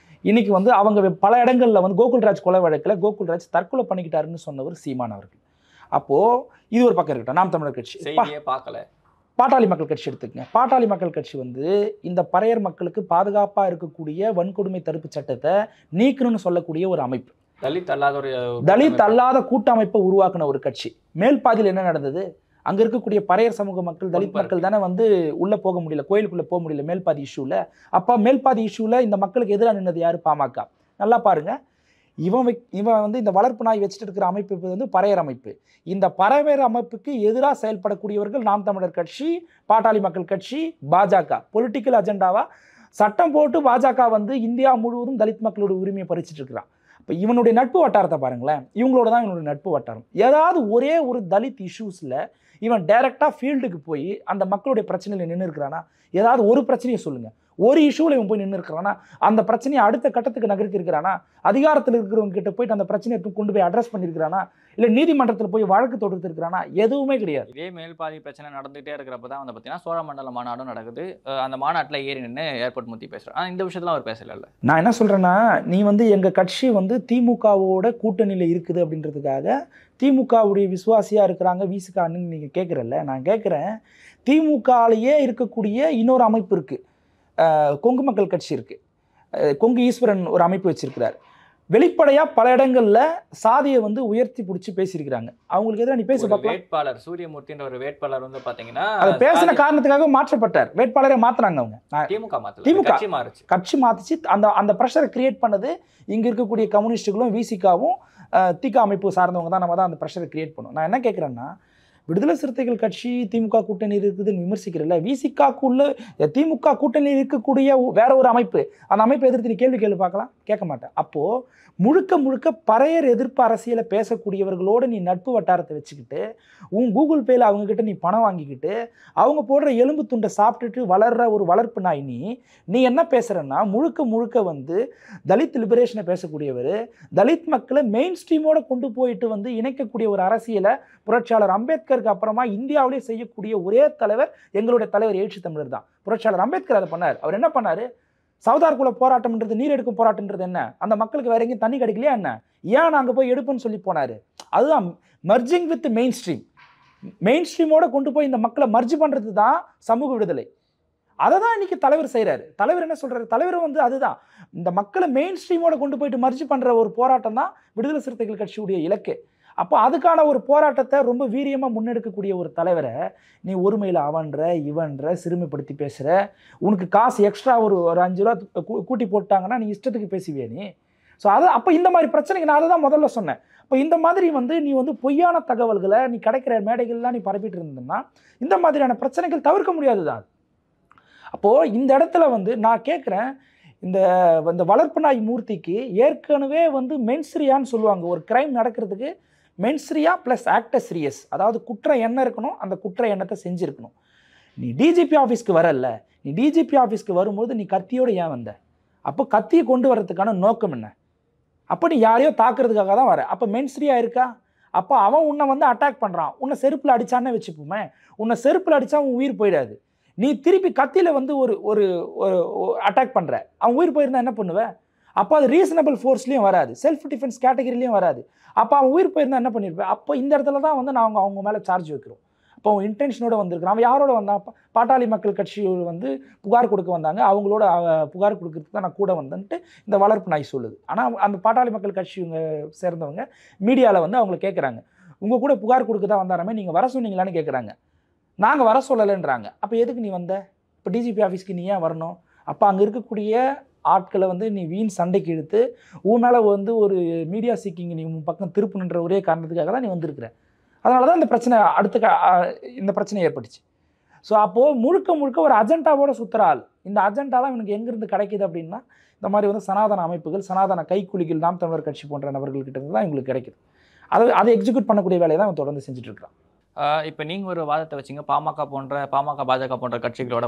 இன்னைக்கு வந்து அவங்க பல இடங்களில் வந்து கோகுல்ராஜ் கொலை வழக்கில் கோகுல்ராஜ் தற்கொலை பண்ணிக்கிட்டாருன்னு சொன்னவர் சீமான் அவர்கள். அப்போது இது ஒரு பக்கம் இருக்கட்டும். நாம் தமிழர் கட்சி பார்க்கல. பாட்டாளி மக்கள் கட்சி எடுத்துக்கங்க. பாட்டாளி மக்கள் கட்சி வந்து இந்த பறையர் மக்களுக்கு பாதுகாப்பாக இருக்கக்கூடிய வன்கொடுமை தடுப்பு சட்டத்தை நீக்கணும்னு சொல்லக்கூடிய ஒரு அமைப்பு. தலித் அல்லாத கூட்டமைப்பை உருவாக்குன ஒரு கட்சி. மேல் பாதியில் என்ன நடந்தது? அங்கே இருக்கக்கூடிய பறையர் சமூக மக்கள், தலித் மக்கள் தானே வந்து உள்ளே போக முடியல, கோயிலுக்குள்ளே போக முடியல மேல்பாதி இஷ்யூவில். அப்போ மேல்பாதி இஷ்யூவில் இந்த மக்களுக்கு எதிராக நின்னது யார்? பாமக. நல்லா பாருங்கள், இவன் வந்து இந்த வளர்ப்பு நாய் வச்சுட்டு இருக்கிற அமைப்பு வந்து பறையர் அமைப்பு. இந்த பறையர் அமைப்புக்கு எதிராக செயல்படக்கூடியவர்கள் நாம் தமிழர் கட்சி, பாட்டாளி மக்கள் கட்சி, பாஜக. பொலிட்டிக்கல் அஜெண்டாவா சட்டம் போட்டு பாஜக வந்து இந்தியா முழுவதும் தலித் மக்களோட உரிமையை பறிச்சுட்டு இருக்கிறான். இப்போ இவனுடைய நட்பு வட்டாரத்தை பாருங்களேன், இவங்களோட தான் இவனுடைய நட்பு வட்டாரம். ஏதாவது ஒரே ஒரு தலித் இஷ்யூஸில் இவன் டைரெக்டாக ஃபீல்டுக்கு போய் அந்த மக்களுடைய பிரச்சனையில் நின்று இருக்கிறானா? ஏதாவது ஒரு பிரச்சனையை சொல்லுங்கள். ஒரு இஷ்யூவில் இவன் போய் நின்று இருக்கிறானா? அந்த பிரச்சனையை அடுத்த கட்டத்துக்கு நகர்த்தி இருக்கிறானா? அதிகாரத்தில் இருக்கிறவங்க கிட்ட போயிட்டு அந்த பிரச்சனையை கொண்டு போய் அட்ரஸ் பண்ணியிருக்கிறானா? இல்லை நீதிமன்றத்தில் போய் வழக்கு தொடுத்து இருக்கிறானா? எதுவுமே கிடையாது. இதே மேல்பாதி பிரச்சனை நடந்துகிட்டே இருக்கிறப்ப தான் வந்து பார்த்தீங்கன்னா சோழமண்டல மாநாடும் நடக்குது. அந்த மாநாட்டில் ஏறி நின்று ஏர்போர்ட் முத்தி பேசுகிறேன். ஆனால் இந்த விஷயத்தில் அவர் பேசல. நான் என்ன சொல்கிறேன்னா, நீ வந்து எங்கள் கட்சி வந்து திமுகவோட கூட்டணியில் இருக்குது அப்படின்றதுக்காக திமுகவுடைய விசுவாசியாக இருக்கிறாங்க விசிகான்னு நீங்கள் கேட்குறல்ல. நான் கேட்குறேன், திமுகலேயே இருக்கக்கூடிய இன்னொரு அமைப்பு இருக்குது, கொங்கு மக்கள் கட்சி இருக்குது. கொங்கு ஈஸ்வரன் ஒரு அமைப்பு வச்சிருக்கிறார். வெளிப்படையாக பல இடங்களில் சாதியை வந்து உயர்த்தி பிடிச்சி பேசியிருக்கிறாங்க. அவங்களுக்கு எதிராக நீ பேச பார்க்கலாம். வேட்பாளர் சூரியமூர்த்தின்ற ஒரு வேட்பாளர் வந்து பார்த்தீங்கன்னா அதை பேசின காரணத்துக்காக மாற்றப்பட்டார். வேட்பாளரை மாற்றினாங்க அவங்க. திமுக கட்சி மாற்றிச்சு. அந்த ப்ரெஷரை கிரியேட் பண்ணது இங்கே இருக்கக்கூடிய கம்யூனிஸ்டுகளும் விசிகாவும் திக அமைப்பு சார்ந்தவங்க தான். நம்ம தான் அந்த ப்ரெஷரை கிரியேட் பண்ணும். நான் என்ன கேட்குறேன்னா, விடுதலை சிறுத்தைகள் கட்சி திமுக கூட்டணி இருக்குதுன்னு விமர்சிக்கிறல்ல, விசிகாக்குள்ள திமுக கூட்டணி இருக்கக்கூடிய வேற ஒரு அமைப்பு, அந்த அமைப்பை எதிர்த்து நீ கேள்வி பார்க்கலாம், கேட்க மாட்டேன். அப்போது முழுக்க பறையர் எதிர்ப்பு அரசியலை பேசக்கூடியவர்களோடு நீ நட்பு வட்டாரத்தை வச்சுக்கிட்டு உன் கூகுள் பேயில் அவங்கக்கிட்ட நீ பணம் வாங்கிக்கிட்டு அவங்க போடுற எலும்பு துண்டை சாப்பிட்டுட்டு வளர்கிற ஒரு வளர்ப்பு நாய் நீ என்ன பேசுகிறன்னா, முழுக்க வந்து தலித் லிபரேஷனை பேசக்கூடியவர், தலித் மக்களை மெயின் ஸ்ட்ரீமோடு கொண்டு போயிட்டு வந்து இணைக்கக்கூடிய ஒரு அரசியலை புரட்சியாளர் அம்பேத்கருக்கு அப்புறமா இந்தியாவிலே செய்யக்கூடிய ஒரே தலைவர் எங்களுடைய தலைவர் எழுச்சி தமிழர் தான். புரட்சியாளர் அம்பேத்கர் அதை பண்ணார். அவர் என்ன பண்ணார்? சவுதார் குல போராட்டம்ன்றது, நீர் எடுக்கும் போராட்டம்ன்றது என்ன? அந்த மக்களுக்கு வேற எங்கேயும் தண்ணி கிடைக்கலையா என்ன? ஏன் நாங்கள் போய் எடுப்போன்னு சொல்லி போனார். அதுதான் மர்ஜிங் வித் மெயின் ஸ்ட்ரீம். மெயின் ஸ்ட்ரீமோட கொண்டு போய் இந்த மக்களை மர்ஜ் பண்ணுறது தான் சமூக விடுதலை. அதை தான் இன்னைக்கு தலைவர் செய்கிறாரு. தலைவர் என்ன சொல்கிறாரு? தலைவர் வந்து அதுதான், இந்த மக்களை மெயின் ஸ்ட்ரீமோட கொண்டு போயிட்டு மர்ஜ் பண்ணுற ஒரு போராட்டம் தான் விடுதலை சிறுத்தைகள் கட்சியுடைய இலக்கு. அப்போ அதுக்கான ஒரு போராட்டத்தை ரொம்ப வீரியமாக முன்னெடுக்கக்கூடிய ஒரு தலைவரை நீ ஒருமையில் அவன்ற இவன்ற சிறுமைப்படுத்தி பேசுகிற, உனக்கு காசு எக்ஸ்ட்ரா ஒரு 5 ரூபா கூட்டி போட்டாங்கன்னா நீ இஷ்டத்துக்கு பேசுவியே நீ. ஸோ அது அப்போ இந்த மாதிரி பிரச்சனைக்கு நான் அதை தான் முதல்ல சொன்னேன். இப்போ இந்த மாதிரி நீ பொய்யான தகவல்களை நீ கிடைக்கிற மேடைகள்லாம் நீ பரப்பிட்டு இருந்ததுன்னா இந்த மாதிரியான பிரச்சனைகள் தவிர்க்க முடியாது தான். அப்போது இந்த இடத்துல நான் கேட்குறேன், இந்த வளர்ப்பு நாய் மூர்த்திக்கு ஏற்கனவே மென்ஸ்ரியான்னு சொல்லுவாங்க. ஒரு கிரைம் நடக்கிறதுக்கு மென்ஸ்ரியா ப்ளஸ் ஆக்டஸ் ரியஸ், அதாவது குற்ற எண்ணம் இருக்கணும், அந்த குற்ற எண்ணத்தை செஞ்சுருக்கணும். நீ டிஜிபி ஆஃபீஸ்க்கு வரல, நீ டிஜிபி ஆஃபீஸ்க்கு வரும்போது நீ கத்தியோடு ஏன் வந்த? அப்போ கத்தியை கொண்டு வரதுக்கான நோக்கம் என்ன? அப்போ நீ யாரையோ தாக்குறதுக்காக தான் வர. அப்போ மென்ஸ்ரியா இருக்கா? அப்போ அவன் உன்னை அட்டாக் பண்ணுறான், உன்னை செருப்பில் அடித்தானே வச்சுப்போமே, உன்னை செருப்பில் அடித்தா உன் உயிர் போயிடாது. நீ திருப்பி கத்தியில் ஒரு அட்டாக் பண்ணுற, அவன் உயிர் போயிருந்தா என்ன பண்ணுவேன்? அப்போ அது ரீசனபிள் ஃபோர்ஸ்லேயும் வராது, செல்ஃப் டிஃபென்ஸ் கேட்டகரிலையும் வராது. அப்போ அவன் உயிர் போயிருந்தா என்ன பண்ணியிருப்பேன்? அப்போ இந்த இடத்துல தான் நான் அவங்க மேலே சார்ஜ் வைக்கிறோம். அப்போ அவன் இன்டென்ஷனோட வந்திருக்கிறான். அவன் யாரோட வந்தான்? பாட்டாளி மக்கள் கட்சியோடு புகார் கொடுக்க வந்தாங்க, அவங்களோட புகார் கொடுக்கறதுக்கு தான் நான் கூட வந்தேன்ட்டு இந்த வளர்ப்பு நாய் சொல்லுது. ஆனால் அந்த பாட்டாளி மக்கள் கட்சி சேர்ந்தவங்க மீடியாவில் அவங்களை கேட்குறாங்க, உங்கள் கூட புகார் கொடுக்க தான் வந்தாராமே, நீங்கள் வர சொன்னீங்களான்னு கேட்குறாங்க. நாங்கள் வர சொல்லலைன்றாங்க. அப்போ எதுக்கு நீ வந்த? இப்போ டிஜிபி ஆஃபீஸ்க்கு நீ ஏன் வரணும்? அப்போ அங்கே இருக்கக்கூடிய ஆட்களை நீ வீண் சண்டைக்கு இழுத்து உன் மேலே ஒரு மீடியா சீக்கிங் நீ உன் பக்கம் திருப்புன்ற ஒரே காரணத்துக்காக தான் நீ வந்திருக்கிற. அதனால தான் இந்த பிரச்சனை இந்த பிரச்சனை ஏற்பட்டுச்சு. ஸோ அப்போது முழுக்க ஒரு அஜெண்டாவோட சுற்றுற ஆள். இந்த அஜெண்டாலாம் இவனுக்கு எங்கேருந்து கிடைக்கிது அப்படின்னா இந்த மாதிரி சனாதன அமைப்புகள், சனாதன கைக்கூலிகள், நாம் தமிழர் கட்சி போன்ற நபர்கள்கிட்ட இருந்து தான் இவங்களுக்கு கிடைக்குது. அதை எக்ஸிக்யூட் பண்ணக்கூடிய வேலையை தான் அவன் தொடர்ந்து செஞ்சுட்டு இருக்கான். இப்போ நீங்கள் ஒரு வாதத்தை வச்சிங்க, பாமக பாஜக போன்ற கட்சிகளோட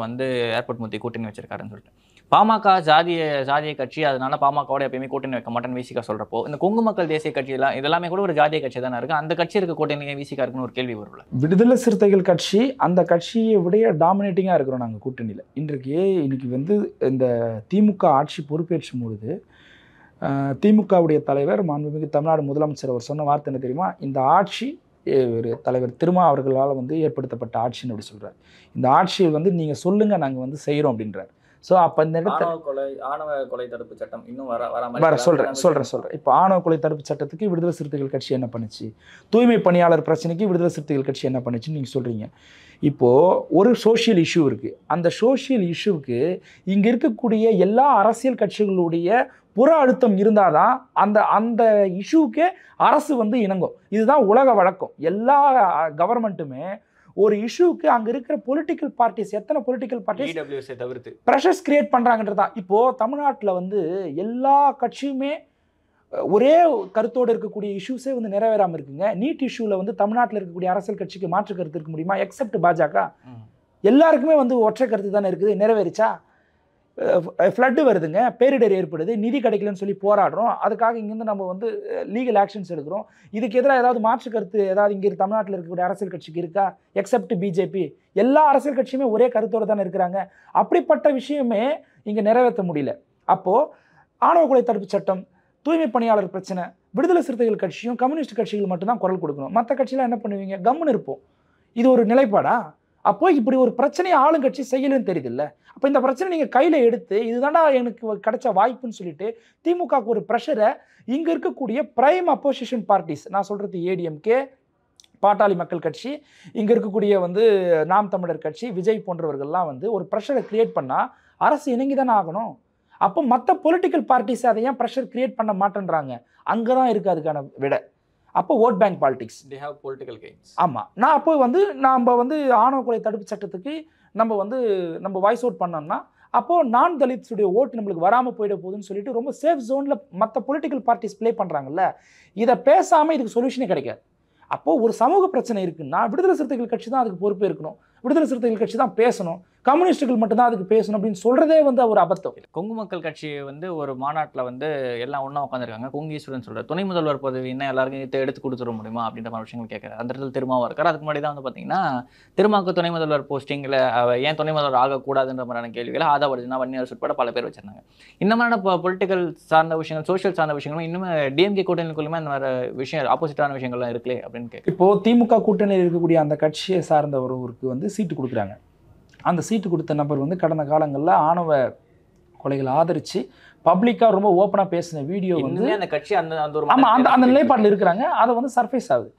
ஏர்போர்ட் மூர்த்தி கூட்டணி வச்சிருக்காருன்னு சொல்லிட்டு. பாமக ஜாதிய கட்சி, அதனால பாமகவோட எப்பயுமே கூட்டணி வைக்க மாட்டேன்னு விசிகா சொல்கிறப்போ, இந்த கொங்கு மக்கள் தேசிய கட்சி இதெல்லாமே கூட ஒரு ஜாதிய கட்சி தானே இருக்குது, அந்த கட்சி இருக்க கூட்டணி விசிகா இருக்குன்னு ஒரு கேள்வி வரும்ல. விடுதலை சிறுத்தைகள் கட்சி அந்த கட்சியை விட டாமினேட்டிங்காக இருக்கிறோம் நாங்கள் கூட்டணியில். இன்னைக்கு இந்த திமுக ஆட்சி பொறுப்பேற்றும் பொழுது திமுகவுடைய தலைவர் மாண்புமிகு தமிழ்நாடு முதலமைச்சர் அவர் சொன்ன வார்த்தை என்ன தெரியுமா? இந்த ஆட்சி ஒரு தலைவர் திருமா அவர்களால் ஏற்படுத்தப்பட்ட ஆட்சின்னு அப்படி சொல்கிறார். இந்த ஆட்சியை நீங்கள் சொல்லுங்கள், நாங்கள் செய்கிறோம் அப்படின்றார். ஸோ அப்போ இந்த இடத்துல ஆணவ கொலை தடுப்பு சட்டம் இன்னும் சொல்கிறேன். இப்போ ஆணவ கொலை தடுப்பு சட்டத்துக்கு விடுதலை சிறுத்தைகள் கட்சி என்ன பண்ணுச்சு? தூய்மை பணியாளர் பிரச்சனைக்கு விடுதலை சிறுத்தைகள் கட்சி என்ன பண்ணுச்சுன்னு நீங்கள் சொல்கிறீங்க. இப்போது ஒரு சோஷியல் இஷ்யூ இருக்குது. அந்த சோஷியல் இஷ்யூவுக்கு இங்கே இருக்கக்கூடிய எல்லா அரசியல் கட்சிகளுடைய புற அழுத்தம் இருந்தால் தான் அந்த இஷ்யூவுக்கே அரசு இணங்கும். இதுதான் உலக வழக்கம். எல்லா கவர்மெண்ட்டுமே ஒரு இஷ்யூவுக்கு அங்கே இருக்கிற பொலிட்டிக்கல் பார்ட்டிஸ், எத்தனை பொலிட்டிக்கல் பார்ட்டிஸ் தவிர்த்து ப்ரெஷர்ஸ் கிரியேட் பண்ணுறாங்கன்றது தான். இப்போது தமிழ்நாட்டில் எல்லா கட்சியுமே ஒரே கருத்தோடு இருக்கக்கூடிய இஷ்யூஸே நிறைவேறாமல் இருக்குங்க. நீட் இஷ்யூவில் தமிழ்நாட்டில் இருக்கக்கூடிய அரசியல் கட்சிக்கு மாற்று கருத்து இருக்க முடியுமா? எக்ஸப்ட் பாஜக. எல்லாருக்குமே ஒற்றை கருத்து தானே இருக்குது. நிறைவேறிச்சா? ஃப்ளட்டு வருதுங்க, பேரிடர் ஏற்படுது, நிதி கிடைக்கலன்னு சொல்லி போராடுறோம், அதுக்காக இங்கேருந்து நம்ம லீகல் ஆக்ஷன்ஸ் எடுக்கிறோம். இதுக்கு எதிராக ஏதாவது மாற்று கருத்து ஏதாவது இங்கே தமிழ்நாட்டில் இருக்கக்கூடிய அரசியல் கட்சிக்கு இருக்கா? Accept BJP. எல்லா அரசியல் கட்சியுமே ஒரே கருத்தோடு தானே இருக்கிறாங்க. அப்படிப்பட்ட விஷயமே இங்கே நிறைவேற்ற முடியல. அப்போது ஆணவ கொலை தடுப்பு சட்டம், தூய்மை பணியாளர் பிரச்சனை, விடுதலை சிறுத்தைகள் கட்சியும் கம்யூனிஸ்ட் கட்சிகள் மட்டும்தான் குரல் கொடுக்கணும். மற்ற கட்சியெலாம் என்ன பண்ணுவீங்க? கம்முன்னு இருப்போம். இது ஒரு நிலைப்பாடா? அப்போ இப்படி ஒரு பிரச்சனையை ஆளுங்கட்சி செய்யலன்னு தெரியுது இல்லை? அப்போ இந்த பிரச்சனை நீங்கள் கையில் எடுத்து இதுதான்டா எனக்கு கிடைச்ச வாய்ப்புன்னு சொல்லிட்டு திமுகவுக்கு ஒரு ப்ரெஷரை இங்கே இருக்கக்கூடிய பிரைம் அப்போசிஷன் பார்ட்டிஸ், நான் சொல்கிறது ஏடிஎம்கே, பாட்டாளி மக்கள் கட்சி, இங்கே இருக்கக்கூடிய நாம் தமிழர் கட்சி, விஜய் போன்றவர்கள்லாம் ஒரு ப்ரெஷரை கிரியேட் பண்ணால் அரசு இணங்கி தானே ஆகணும். அப்போ மற்ற பொலிட்டிக்கல் பார்ட்டிஸ் அதை ஏன் ப்ரெஷர் கிரியேட் பண்ண மாட்டேன்றாங்க? அங்கே தான் இருக்குது அதுக்கான விட. அப்போ vote bank politics, they have political gains. ஆமாம். நான் அப்போ நாம் ஆணவ கொலை தடுப்பு சட்டத்துக்கு நம்ம வாய்ஸ் அவுட் பண்ணோம்னா அப்போது நான் தலித்ஸுடைய ஓட்டு நம்மளுக்கு வராமல் போயிட போகுதுன்னு சொல்லிட்டு ரொம்ப சேஃப் ஜோனில் மற்ற பொலிட்டிக்கல் பார்ட்டிஸ் ப்ளே பண்ணுறாங்கல்ல. இதை பேசாமல் இதுக்கு சொல்யூஷனே கிடைக்காது. அப்போது ஒரு சமூக பிரச்சனை இருக்குன்னா விடுதலை சிறுத்தைகள் கட்சி தான் அதுக்கு பொறுப்பே இருக்கணும், விடுதலை சிறுத்தைகள் கட்சி தான் பேசணும், கம்யூனிஸ்டுகள் மட்டும்தான் அதுக்கு பேசணும் அப்படின்னு சொல்கிறதே ஒரு அபத்தம். கொங்கு மக்கள் கட்சி ஒரு மாநாட்டில் எல்லாம் ஒன்றா உட்காந்துருக்காங்க. கொங்கு ஈஸ்வரன் சொல்கிற துணை முதல்வர் பதவி என்ன எல்லாருக்கும் எடுத்து கொடுத்துட முடியுமா அப்படின்ற மாதிரி விஷயங்கள் கேட்குறாரு. அந்த இடத்துல திருமாவும் இருக்கார். அதுக்கு முன்னாடி தான் பார்த்தீங்கன்னா திருமாவுக்கு துணை முதல்வர் போஸ்டிங்கில் ஏன் துணை முதல்வர் ஆகக்கூடாதுன்ற மாதிரியான கேள்விகளை ஆதாவர்ஜனா வன்னியரசு உட்பட பல பேர் வச்சிருந்தாங்க. இந்த மாதிரியான பொலிட்டிக்கல் சார்ந்த விஷயங்கள், சோஷியல் சார்ந்த விஷயங்களும் இன்னும் டிஎம்கே கூட்டணிக்குள்ளுமே அந்த மாதிரி விஷயம் ஆப்போசிட்டான விஷயங்கள்லாம் இருக்குல்லே அப்படின்னு கேட்கு. இப்போது திமுக கூட்டணியில் இருக்கக்கூடிய அந்த கட்சியை சார்ந்த ஒருவருக்கு சீட்டு கொடுக்குறாங்க. அந்த சீட்டு கொடுத்த நபர் கடந்த காலங்களில் ஆணவ கொலைகளை ஆதரித்து பப்ளிக்காக ரொம்ப ஓப்பனாக பேசின வீடியோ வந்து இன்னுமே அந்த கட்சி அந்த அந்த ஒரு ஆமாம் அந்த நிலைப்பாட்டில் இருக்கிறாங்க. அதை வந்து சர்ஃபேஸ் ஆகுது.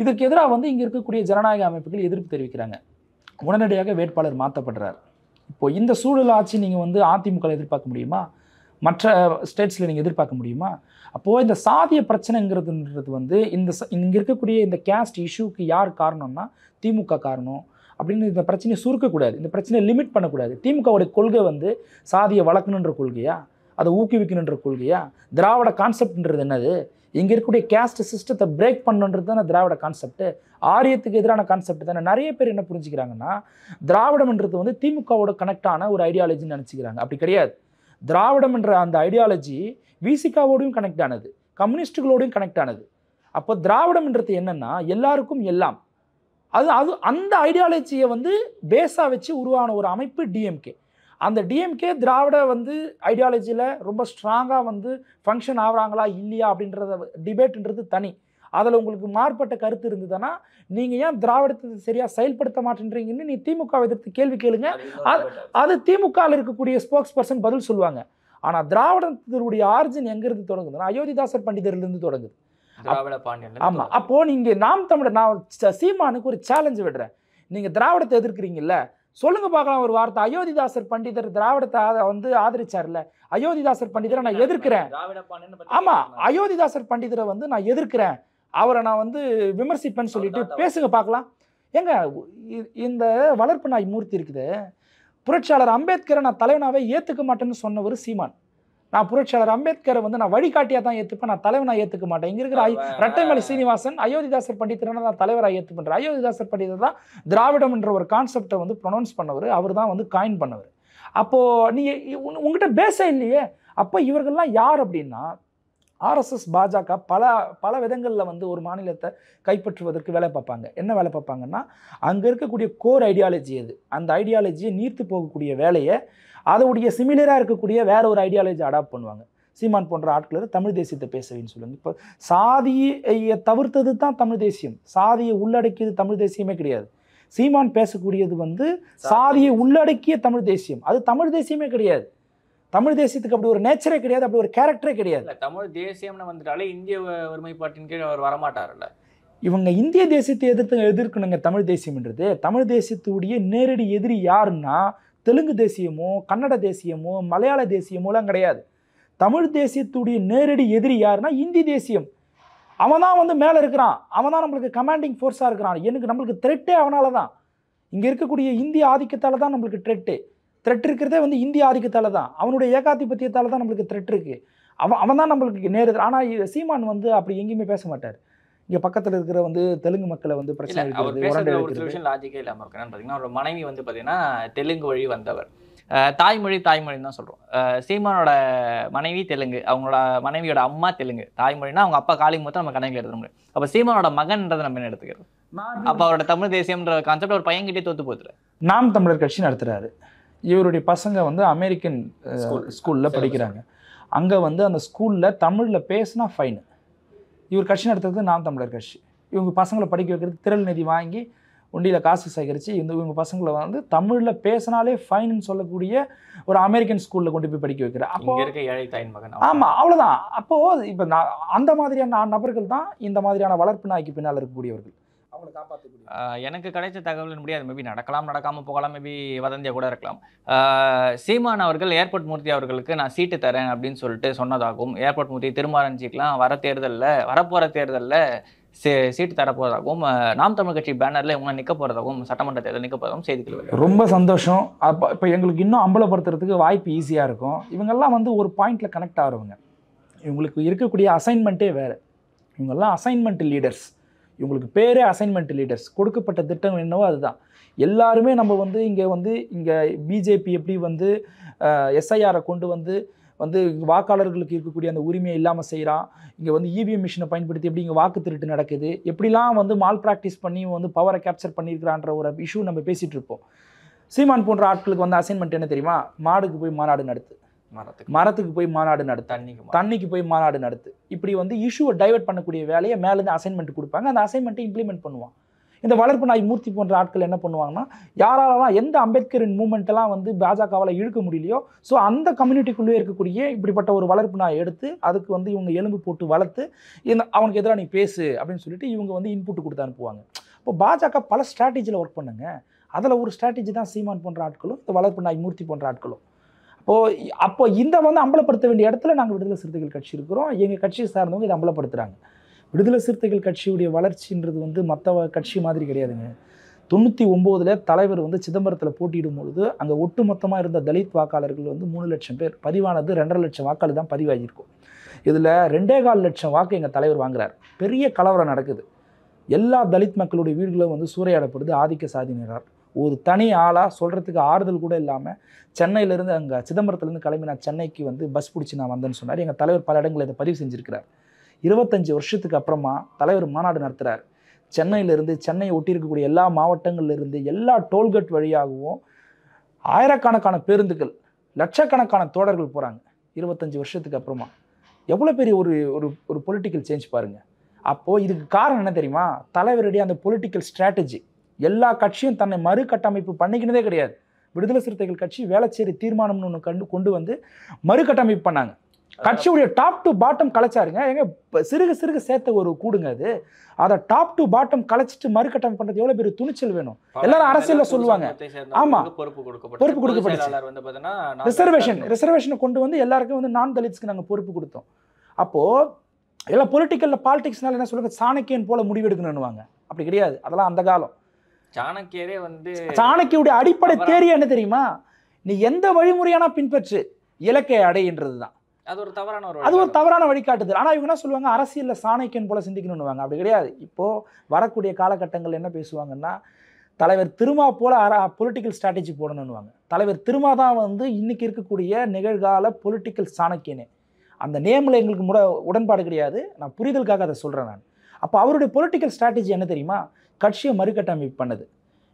இதற்கு எதிராக வந்து இங்கே இருக்கக்கூடிய ஜனநாயக அமைப்புகள் எதிர்ப்பு தெரிவிக்கிறாங்க. உடனடியாக வேட்பாளர் மாற்றப்படுறார். இப்போது இந்த சூழல் ஆட்சி நீங்கள் வந்து அதிமுக எதிர்பார்க்க முடியுமா? மற்ற ஸ்டேட்ஸில் நீங்கள் எதிர்பார்க்க முடியுமா? அப்போது இந்த சாதிய பிரச்சனைங்கிறதுன்றது வந்து இங்கே இருக்கக்கூடிய இந்த கேஸ்ட் இஷ்யூக்கு யார் காரணம்னா திமுக காரணம் அப்படின்னு இந்த பிரச்சனையை சுருக்கக்கூடாது, இந்த பிரச்சனையை லிமிட் பண்ணக்கூடாது. திமுகவுடைய கொள்கை வந்து சாதியை வளர்க்கணுன்ற கொள்கையா, அதை ஊக்குவிக்கணுன்ற கொள்கையா? திராவிட கான்செப்ட்ன்றது என்னது? இங்கே இருக்கக்கூடிய கேஸ்ட் சிஸ்டத்தை பிரேக் பண்ணுன்றது தானே திராவிட கான்செப்ட். ஆரியத்துக்கு எதிரான கான்செப்ட் தானே. நிறைய பேர் என்ன புரிஞ்சுக்கிறாங்கன்னா திராவிடம்ன்றது வந்து திமுகவோட கனெக்டான ஒரு ஐடியாலஜின்னு நினச்சிக்கிறாங்க. அப்படி கிடையாது. திராவிடம் என்ற அந்த ஐடியாலஜி விசிகாவோடையும் கனெக்ட் ஆனது, கம்யூனிஸ்டுகளோடையும் கனெக்ட் ஆனது. அப்போ திராவிடம்ன்றது என்னன்னா எல்லாருக்கும் எல்லாம். அது அந்த ஐடியாலஜியை வந்து பேஸாக வச்சு உருவான ஒரு அமைப்பு டிஎம்கே. அந்த டிஎம்கே திராவிட வந்து ஐடியாலஜியில் ரொம்ப ஸ்ட்ராங்காக வந்து ஃபங்க்ஷன் ஆகுறாங்களா இல்லையா அப்படின்றத டிபேட்ன்றது தனி. அதில் உங்களுக்கு மாறுபட்ட கருத்து இருந்ததுன்னா நீங்கள் ஏன் திராவிடத்தை சரியாக செயல்படுத்த மாட்டேன்றீங்கன்னு நீ திமுக எதிர்த்து கேள்வி கேளுங்க. அது திமுகவில் இருக்கக்கூடிய ஸ்போக்ஸ் பர்சன் பதில் சொல்லுவாங்க. ஆனால் திராவிடத்தினுடைய ஆரிஜின் எங்கேருந்து தொடங்குதுன்னா அயோத்திதாசர் பண்டிதர்லேருந்து தொடங்குது. ஆமாம். அப்போது நீங்கள் நாம் தமிழர், நான் சீமானுக்கு ஒரு சேலஞ்சு விடுறேன். நீங்கள் திராவிடத்தை எதிர்க்கிறீங்கல்ல, சொல்லுங்க பார்க்கலாம் ஒரு வார்த்தை. அயோத்திதாசர் பண்டிதர் திராவிடத்தை வந்து ஆதரிச்சார்ல, அயோத்திதாசர் பண்டிதரை நான் எதிர்க்கிறேன். ஆமாம், அயோத்திதாசர் பண்டிதரை வந்து நான் எதிர்க்கிறேன், அவரை நான் வந்து விமர்சிப்பேன்னு சொல்லிட்டு பேசுங்க பார்க்கலாம். ஏங்க இந்த வளர்ப்பு நாய் மூர்த்தி இருக்குது. புரட்சியாளர் அம்பேத்கரை நான் தலைவனாவே ஏற்றுக்க மாட்டேன்னு சொன்னவர் சீமான். நான் புரட்சியாளர் அம்பேத்கரை வந்து நான் வழிகாட்டியாக தான் ஏற்றுப்பேன், நான் தலைவனாக ஏற்றுக்க மாட்டேன். இங்கே இருக்கிற ரெட்டைமலை சீனிவாசன் அயோத்திதாசர் பண்டிதரை நான் தலைவராக ஏற்றுப்பேன். அயோத்திதாசர் பண்டிதர் தான் திராவிடம் என்ற ஒரு கான்செப்டை வந்து ப்ரொனவுன்ஸ் பண்ணவர், அவர் தான் வந்து காயின் பண்ணவர். அப்போது நீ உங்ககிட்ட பேச இல்லையே. அப்போ இவர்கள்லாம் யார் அப்படின்னா ஆர்எஸ்எஸ் பாஜக பல விதங்களில் வந்து ஒரு மாநிலத்தை கைப்பற்றுவதற்கு வேலை பார்ப்பாங்க. என்ன வேலை பார்ப்பாங்கன்னா அங்கே இருக்கக்கூடிய கோர் ஐடியாலஜி எது, அந்த ஐடியாலஜியை நீர்த்து போகக்கூடிய வேலையை அதோடைய சிமிலராக இருக்கக்கூடிய வேற ஒரு ஐடியாலஜி அடாப்ட் பண்ணுவாங்க. சீமான் போன்ற ஆட்கள் தமிழ் தேசியத்தை பேசவின்னு சொல்லுவாங்க. இப்போ சாதியை தவிர்த்தது தான் தமிழ் தேசியம், சாதியை உள்ளடக்கியது தமிழ் தேசியமே கிடையாது. சீமான் பேசக்கூடியது வந்து சாதியை உள்ளடக்கிய தமிழ் தேசியம், அது தமிழ் தேசியமே கிடையாது. தமிழ் தேசியத்துக்கு அப்படி ஒரு நேச்சரே கிடையாது, அப்படி ஒரு கேரக்டரே கிடையாது. தமிழ் தேசியம்னு வந்துட்டாலே இந்திய ஒருமைப்பாட்டின் கீழ் அவர் வரமாட்டார்ல. இவங்க இந்திய தேசியத்தை எதிர்க்கணுங்க. தமிழ் தேசியம்ன்றது தமிழ் தேசியத்துடைய நேரடி எதிரி யாருன்னா தெலுங்கு தேசியமோ கன்னட தேசியமோ மலையாள தேசியமோலாம் கிடையாது. தமிழ் தேசியத்துடைய நேரடி எதிரி யாருன்னா இந்தி தேசியம். அவன் தான் வந்து மேலே இருக்கிறான், அவன் தான் நம்மளுக்கு கமாண்டிங் ஃபோர்ஸாக இருக்கிறான். நம்மளுக்கு த்ரெட்டே அவனால தான். இங்கே இருக்கக்கூடிய இந்திய ஆதிக்கத்தால் தான் நம்மளுக்கு த்ரெட் இருக்கிறதே வந்து இந்திய ஆதிக்கத்தால் தான், அவனுடைய ஏகாதிபத்தியத்தால் தான் நம்மளுக்கு த்ரெட் இருக்குது. அவன் தான் நம்மளுக்கு நேரு. ஆனால் சீமான் வந்து அப்படி எங்கேயுமே பேச மாட்டார். இங்கே பக்கத்தில் இருக்கிற வந்து தெலுங்கு மக்களை வந்து பிரச்சனை ஒரு விஷயம் லாஜிக்கே இல்லாமல் இருக்கு. பார்த்தீங்கன்னா அவரோட மனைவி வந்து பார்த்தீங்கன்னா தெலுங்கு வழி வந்தவர், தாய்மொழின்னு தான் சொல்கிறோம். சீமானோட மனைவி தெலுங்கு, அவங்களோட மனைவியோட அம்மா தெலுங்கு, தாய்மொழினா அவங்க அப்பா காளிமுத்தை நம்ம கணக்கில் எடுத்துக்க முடியும். அப்போ சீமானோட மகன்றதை நம்ம என்ன எடுத்துக்கிறது? அப்போ அவரோட தமிழ் தேசியம்ன்ற கான்செப்ட் ஒரு பையன்கிட்டே தோத்து போத்துரு. நாம் தமிழர் கட்சி நடத்துகிறாரு. இவருடைய பசங்க வந்து அமெரிக்கன் ஸ்கூலில் படிக்கிறாங்க. அங்கே வந்து அந்த ஸ்கூலில் தமிழில் பேசினா ஃபைனு. இவர் கட்சி நடத்துறது நாம் தமிழர் கட்சி. இவங்க பசங்களை படிக்க வைக்கிறது திரள் நிதி வாங்கி ஒண்டியில் காசு சேகரித்து இவங்க பசங்களை வந்து தமிழில் பேசினாலே ஃபைன்னு சொல்லக்கூடிய ஒரு அமெரிக்கன் ஸ்கூலில் கொண்டு போய் படிக்க வைக்கிறேன். அப்போ இருக்க ஏழை தாயின் மகன். ஆமாம், அவ்வளோதான். அப்போது இப்போ அந்த மாதிரியான நபர்கள் தான் இந்த மாதிரியான வளர்ப்பு நாய்க்கு பின்னால் இருக்கக்கூடியவர்கள். அவங்களை காப்பாற்றக்கூடிய எனக்கு கிடைச்ச தகவல் முடியாது, மேபி நடக்கலாம் நடக்காமல் போகலாம், மேபி வதந்தியாக கூட இருக்கலாம். சீமான் அவர்கள் ஏர்போர்ட் மூர்த்தி அவர்களுக்கு நான் சீட்டு தரேன் அப்படின்னு சொல்லிட்டு சொன்னதாகவும், ஏர்போர்ட் மூர்த்தி திருமாரஞ்சிக்கலாம் வரப்போகிற தேர்தலில் சீட்டு தரப்போவதாகவும், நாம் தமிழ் கட்சி பேனரில் இவங்க நிற்க போகிறதாகவும், சட்டமன்ற தேர்தல் நிற்க போகிறதாகவும் செய்திகள். ரொம்ப சந்தோஷம். அப்போ இப்போ எங்களுக்கு இன்னும் அம்பலப்படுத்துறதுக்கு வாய்ப்பு ஈஸியாக இருக்கும். இவங்கெல்லாம் வந்து ஒரு பாயிண்டில் கனெக்ட் ஆகிறவங்க. இவங்களுக்கு இருக்கக்கூடிய அசைன்மெண்ட்டே வேறு. இவங்கெல்லாம் அசைன்மெண்ட் லீடர்ஸ். இவங்களுக்கு பேரே அசைன்மெண்ட் லீடர்ஸ். கொடுக்கப்பட்ட திட்டம் என்னவோ அதுதான். எல்லாருமே நம்ம வந்து இங்கே பிஜேபி எப்படி வந்து எஸ்ஐஆரை கொண்டு வந்து வாக்காளர்களுக்கு இருக்கக்கூடிய அந்த உரிமையை இல்லாமல் செய்கிறான், இங்கே வந்து இவிஎம் மிஷினை பயன்படுத்தி எப்படி இங்கே வாக்கு திருட்டு நடக்குது, எப்படிலாம் வந்து மால் ப்ராக்டிஸ் பண்ணி வந்து பவரை கேப்சர் பண்ணியிருக்கிறான்ற ஒரு இஷ்யூ நம்ம பேசிகிட்டு இருப்போம். சீமான் போன்ற ஆட்களுக்கு வந்து அசைன்மெண்ட் என்ன தெரியுமா? மாடுக்கு போய் மாநாடு நடத்து, மரத்துக்கு போய் மாநாடு நடத்து, தண்ணிக்கு போய் மாநாடு நடத்து. இப்படி வந்து இஷ்யூவை டைவர்ட் பண்ணக்கூடிய வேலையை மேலேருந்து அசைன்மெண்ட் கொடுப்பாங்க. அந்த அசைன்மெண்ட்டை இம்ப்ளிமெண்ட் பண்ணுவான். இந்த வளர்ப்பு நாய் மூர்த்தி போன்ற ஆட்கள் என்ன பண்ணுவாங்கன்னா, யாராலலாம் எந்த அம்பேத்கரின் மூமெண்ட்டெல்லாம் வந்து பாஜகவால் இழுக்க முடியலையோ, ஸோ அந்த கம்யூனிட்டிக்குள்ளே இருக்கக்கூடிய இப்படிப்பட்ட ஒரு வளர்ப்பு நாயை எடுத்து அதுக்கு வந்து இவங்க எலும்பு போட்டு வளர்த்து அவனுக்கு எதிராக நீ பேசு அப்படின்னு சொல்லிட்டு இவங்க வந்து இன்புட் கொடுத்து அனுப்புவாங்க. இப்போ பாஜக பல ஸ்ட்ராட்டஜியில் ஒர்க் பண்ணுங்க. அதில் ஒரு ஸ்ட்ராட்டஜி தான் சீமான் போன்ற ஆட்களும் இந்த வளர்ப்பு நாய் மூர்த்தி போன்ற ஆட்களும். அப்போ இந்த வந்து அம்பலப்படுத்த வேண்டிய இடத்துல நாங்கள் விடுதலை சிறுத்தைகள் கட்சி இருக்கிறோம். எங்கள் கட்சியை சார்ந்தவங்க இதை அம்பலப்படுத்துகிறாங்க. விடுதலை சிறுத்தைகள் கட்சியுடைய வளர்ச்சின்றது வந்து மற்ற கட்சி மாதிரி கிடையாதுங்க. 99 தலைவர் வந்து சிதம்பரத்தில் போட்டியிடும் பொழுது அங்கே ஒட்டு மொத்தமாக இருந்த தலித் வாக்காளர்கள் வந்து 3 லட்சம் பேர், பதிவானது 2.5 லட்சம் வாக்காளர் தான் பதிவாகியிருக்கும். இதில் 2.25 லட்சம் வாக்கு எங்கள் தலைவர் வாங்குறார். பெரிய கலவரம் நடக்குது. எல்லா தலித் மக்களுடைய வீடுகளும் வந்து சூறையாடப்படுது ஆதிக்க சாதியினரால். ஒரு தனி ஆளாக சொல்கிறதுக்கு ஆறுதல் கூட இல்லாமல் சென்னையிலேருந்து அங்கே சிதம்பரத்துலேருந்து கிளம்பி நான் சென்னைக்கு வந்து பஸ் பிடிச்சி நான் வந்தேன்னு சொன்னார். எங்கள் தலைவர் பல இடங்களில் இதை பதிவு செஞ்சுருக்கிறார். 25 வருஷத்துக்கு அப்புறமா தலைவர் மாநாடு நடத்துகிறார். சென்னையிலேருந்து, சென்னையை ஒட்டி இருக்கக்கூடிய எல்லா மாவட்டங்கள்லேருந்து, எல்லா டோல்கேட் வழியாகவும் ஆயிரக்கணக்கான பேருந்துகள், லட்சக்கணக்கான தோழர்கள் போகிறாங்க. 25 வருஷத்துக்கு அப்புறமா எவ்வளோ பெரிய ஒரு ஒரு பொலிட்டிக்கல் சேஞ்ச் பாருங்கள். அப்போது இதுக்கு காரணம் என்ன தெரியுமா? தலைவருடைய அந்த பொலிட்டிக்கல் ஸ்ட்ராட்டஜி. எல்லா கட்சியும் தன்னை மறுகட்டமைப்பு பண்ணிக்கினதே கிடையாது. விடுதலை சிறுத்தைகள் கட்சி வேளச்சேரி தீர்மானம்னு ஒன்று கொண்டு வந்து மறுகட்டமைப்பு பண்ணாங்க. கட்சியுடைய டாப் டு பாட்டம் கலைச்சாருங்க. எங்க சிறுக சிறுக சேர்த்த ஒரு கூடுங்க அது. அதை டாப் டு பாட்டம் கலைச்சிட்டு மறுகட்டமைப்பு பண்ணுறது எவ்வளோ பெரிய துணிச்சல் வேணும். எல்லாரும் அரசியலில் சொல்லுவாங்க. ஆமாம், பொறுப்பு கொடுக்கப்பட்டுச்சு. ரிசர்வேஷனை கொண்டு வந்து எல்லாருக்கும் வந்து நான் தலித்ஸ்க்கு நாங்கள் பொறுப்பு கொடுத்தோம். அப்போது எல்லாம் பொலிட்டிக்கலில் பாலிடிக்ஸ்னால என்ன சொல்லுங்க, சாணக்கியன் போல முடிவெடுக்கணும்னுவாங்க. அப்படி கிடையாது. அதெல்லாம் அந்த காலம். சாணக்கியரே வந்து சாணக்கியுடைய அடிப்படை தேரி என்ன தெரியுமா? நீ எந்த வழிமுறையானா பின்பற்று, இலக்கை அடைன்றது தான். அது ஒரு தவறான வழிகாட்டுதல். ஆனால் இவங்க என்ன சொல்லுவாங்க, அரசியலில் சாணக்கியன் போல சிந்திக்கணும்னுவாங்க. அப்படி கிடையாது. இப்போது வரக்கூடிய காலகட்டங்கள் என்ன பேசுவாங்கன்னா, தலைவர் திருமா போல பொலிட்டிக்கல் ஸ்ட்ராட்டஜி போடணும்னுவாங்க. தலைவர் திருமா தான் வந்து இன்னைக்கு இருக்கக்கூடிய நிகழ்கால பொலிட்டிக்கல் சாணக்கியனே. அந்த நேமில் எங்களுக்கு உடன்பாடு கிடையாது. நான் புரிதலுக்காக அதை சொல்கிறேன் நான். அப்போ அவருடைய பொலிட்டிக்கல் ஸ்ட்ராட்டஜி என்ன தெரியுமா? கட்சியை மறுகட்டமைப்பு பண்ணது.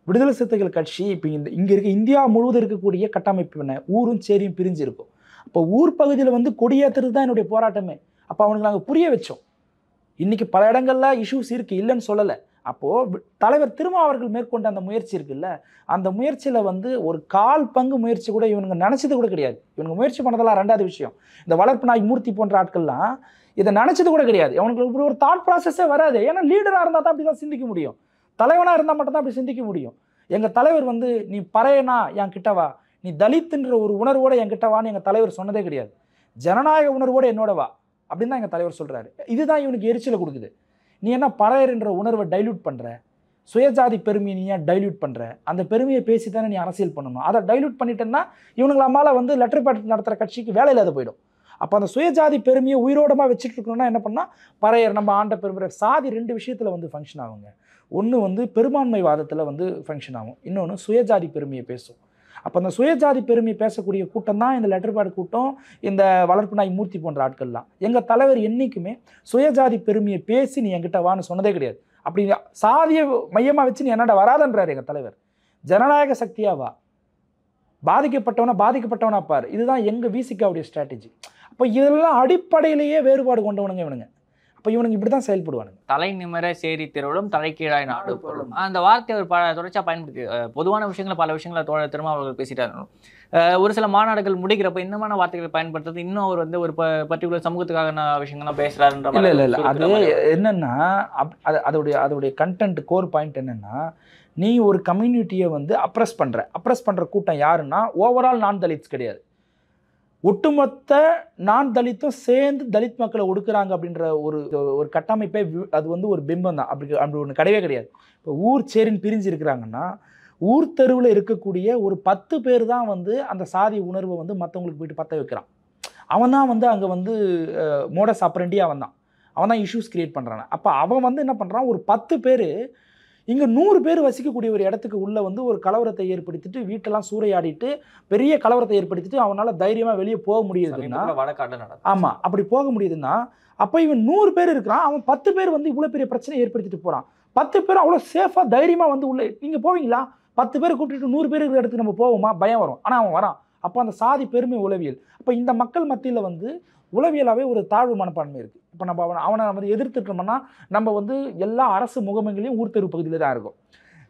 விடுதலை சிறுத்தைகள் கட்சி இப்போ இங்கே இருக்க இந்தியா முழுவதும் இருக்கக்கூடிய கட்டமைப்பு என்ன, ஊரும் சேரியும் பிரிஞ்சு இருக்கும். அப்போ ஊர் பகுதியில் வந்து கொடியேற்றுறது தான் என்னுடைய போராட்டமே. அப்போ அவனுக்கு நாங்கள் புரிய வச்சோம். இன்றைக்கி பல இடங்கள்ல இஷ்யூஸ் இருக்குது, இல்லைன்னு சொல்லலை. அப்போது தலைவர் திருமா அவர்கள் மேற்கொண்ட அந்த முயற்சி இருக்குல்ல, அந்த முயற்சியில் வந்து ஒரு 1/4 பங்கு முயற்சி கூட இவனுங்க நினச்சது கூட கிடையாது. இவனுங்க முயற்சி பண்ணதெல்லாம் 2வது விஷயம். இந்த வளர்ப்பு நாய் மூர்த்தி போன்ற ஆட்கள்லாம் இதை நினச்சது கூட கிடையாது. அவனுக்கு இப்படி ஒரு தாட் ப்ராசஸே வராது. ஏன்னா லீடராக இருந்தால் தான் அப்படி தான் சிந்திக்க முடியும். தலைவனாக இருந்தால் மட்டும் தான் அப்படி சிந்திக்க முடியும். எங்கள் தலைவர் வந்து நீ பறையனா என் கிட்டவா, நீ தலித்துன்ற ஒரு உணர்வோடு என்கிட்ட வான்னு எங்கள் தலைவர் சொன்னதே கிடையாது. ஜனநாயக உணர்வோடு என்னோட வா அப்படின்னு தான் எங்கள் தலைவர் சொல்கிறாரு. இதுதான் இவனுக்கு எரிச்சலை கொடுக்குது. நீ என்ன பறையர்ன்ற உணர்வை டைல்யூட் பண்ணுற, சுயஜாதி பெருமையை நீ ஏன் டைல்யூட் பண்ணுற? அந்த பெருமையை பேசி தானே நீ அரசியல் பண்ணணும். அதை டைல்யூட் பண்ணிட்டேன்னா இவனுங்களாமால வந்து லெட்டர் பேட் நடத்துகிற கட்சிக்கு வேலை இல்லாத போயிடும். அப்போ அந்த சுயஜாதி பெருமையை உயிரோடமாக வச்சுட்டு இருக்கணும்னா என்ன பண்ணால், பறையர் நம்ம ஆண்ட பெருமை சாதி 2 விஷயத்தில் வந்து ஃபங்க்ஷன் ஆகுங்க. ஒன்று வந்து பெரும்பான்மை வாதத்தில் வந்து ஃபங்க்ஷன் ஆகும், இன்னொன்று சுயஜாதி பெருமையை பேசும். அப்போ அந்த சுயஜாதி பெருமையை பேசக்கூடிய கூட்டம் தான் இந்த லெட்டர் பேட் கூட்டம், இந்த வளர்ப்பு நாய் மூர்த்தி போன்ற ஆட்கள்லாம். எங்கள் தலைவர் என்றைக்குமே சுயஜாதி பெருமையை பேசி நீ என்கிட்ட வான்னு சொன்னதே கிடையாது. அப்படி சாதியை மையமாக வச்சு நீ என்னடா வராதன்றார் எங்கள் தலைவர். ஜனநாயக சக்தியா வா, பாதிக்கப்பட்டவனா பார். இதுதான் எங்கள் விசிகாவுடைய ஸ்ட்ராட்டஜி. அப்போ இதெல்லாம் அடிப்படையிலேயே வேறுபாடு கொண்டவனுங்க இவனுங்க. அப்போ இவனுக்கு இப்படி தான் செயல்படுவானுங்க. தலை நிமிர சேரி திருவள்ளும் தலைக்கீழாய் நாடு போலும். அந்த வார்த்தை அவர் தொடர்ச்சியாக பயன்படுத்தி பொதுவான விஷயங்களை பல விஷயங்களை திருமாவளவர்கள் பேசிட்டாரு. ஒரு சில மாநாடுகள் முடிக்கிறப்ப இந்த மாதிரி வார்த்தைகளை பயன்படுத்துறது இன்னும் அவர் வந்து ஒரு பர்டிகுலர் சமூகத்துக்கான விஷயங்கள்லாம் பேசுறாருன்ற. இல்லை அது என்னன்னா, அதோடைய கண்டென்ட் கோர் பாயிண்ட் என்னன்னா, நீ ஒரு கம்யூனிட்டியை வந்து அப்ரஸ் பண்ணுற கூட்டம் யாருன்னா ஓவரால் நான் தலித்ஸ் கிடையாது. ஒட்டுமொத்த நான் தலித்தும் சேர்ந்து தலித் மக்களை ஒடுக்குறாங்க அப்படின்ற ஒரு கட்டமைப்பை அது வந்து ஒரு பிம்பம் தான். அப்படி ஒன்று கிடையவே கிடையாது. இப்போ ஊர் சேரின்னு பிரிஞ்சு இருக்கிறாங்கன்னா ஊர் தெருவில் இருக்கக்கூடிய ஒரு 10 பேர் தான் வந்து அந்த சாதி உணர்வை வந்து மற்றவங்களுக்கு போயிட்டு பற்ற வைக்கிறான். அவன் தான் வந்து அங்கே வந்து மோடஸ் ஆப்பரண்டி அவன் தான் இஷ்யூஸ் கிரியேட் பண்ணுறான். அப்போ அவன் வந்து என்ன பண்ணுறான், ஒரு 10 பேர் இங்கே 100 பேர் வசிக்கக்கூடிய ஒரு இடத்துக்கு உள்ளே வந்து ஒரு கலவரத்தை ஏற்படுத்திட்டு வீட்டெல்லாம் சூறையாடிட்டு பெரிய கலவரத்தை ஏற்படுத்திட்டு அவனால் தைரியமாக வெளியே போக முடியுதுன்னா, ஆமாம் அப்படி போக முடியுதுன்னா, அப்போ இவன் 100 பேர் இருக்கிறான், அவன் 10 பேர் வந்து இவ்வளோ பெரிய பிரச்சனை ஏற்படுத்திட்டு போகிறான். 10 பேர் அவ்வளோ சேஃபாக தைரியமாக வந்து உள்ளே நீங்கள் போவீங்களா? 10 பேர் கூப்பிட்டுட்டு 100 பேர் இருக்கிற இடத்துக்கு நம்ம போவோமா? பயம் வரும். ஆனால் அவன் வரான். அப்போ அந்த சாதி பெருமை உளவியல். அப்போ இந்த மக்கள் மத்தியில் வந்து உளவியலாகவே ஒரு தாழ்வு மனப்பான்மை இருக்குது. இப்போ நம்ம அவனை வந்து எதிர்த்துட்டோம்னா நம்ம வந்து எல்லா அரசு முகமைகளையும் ஊர் தெரு பகுதியில் தான் இருக்கும்.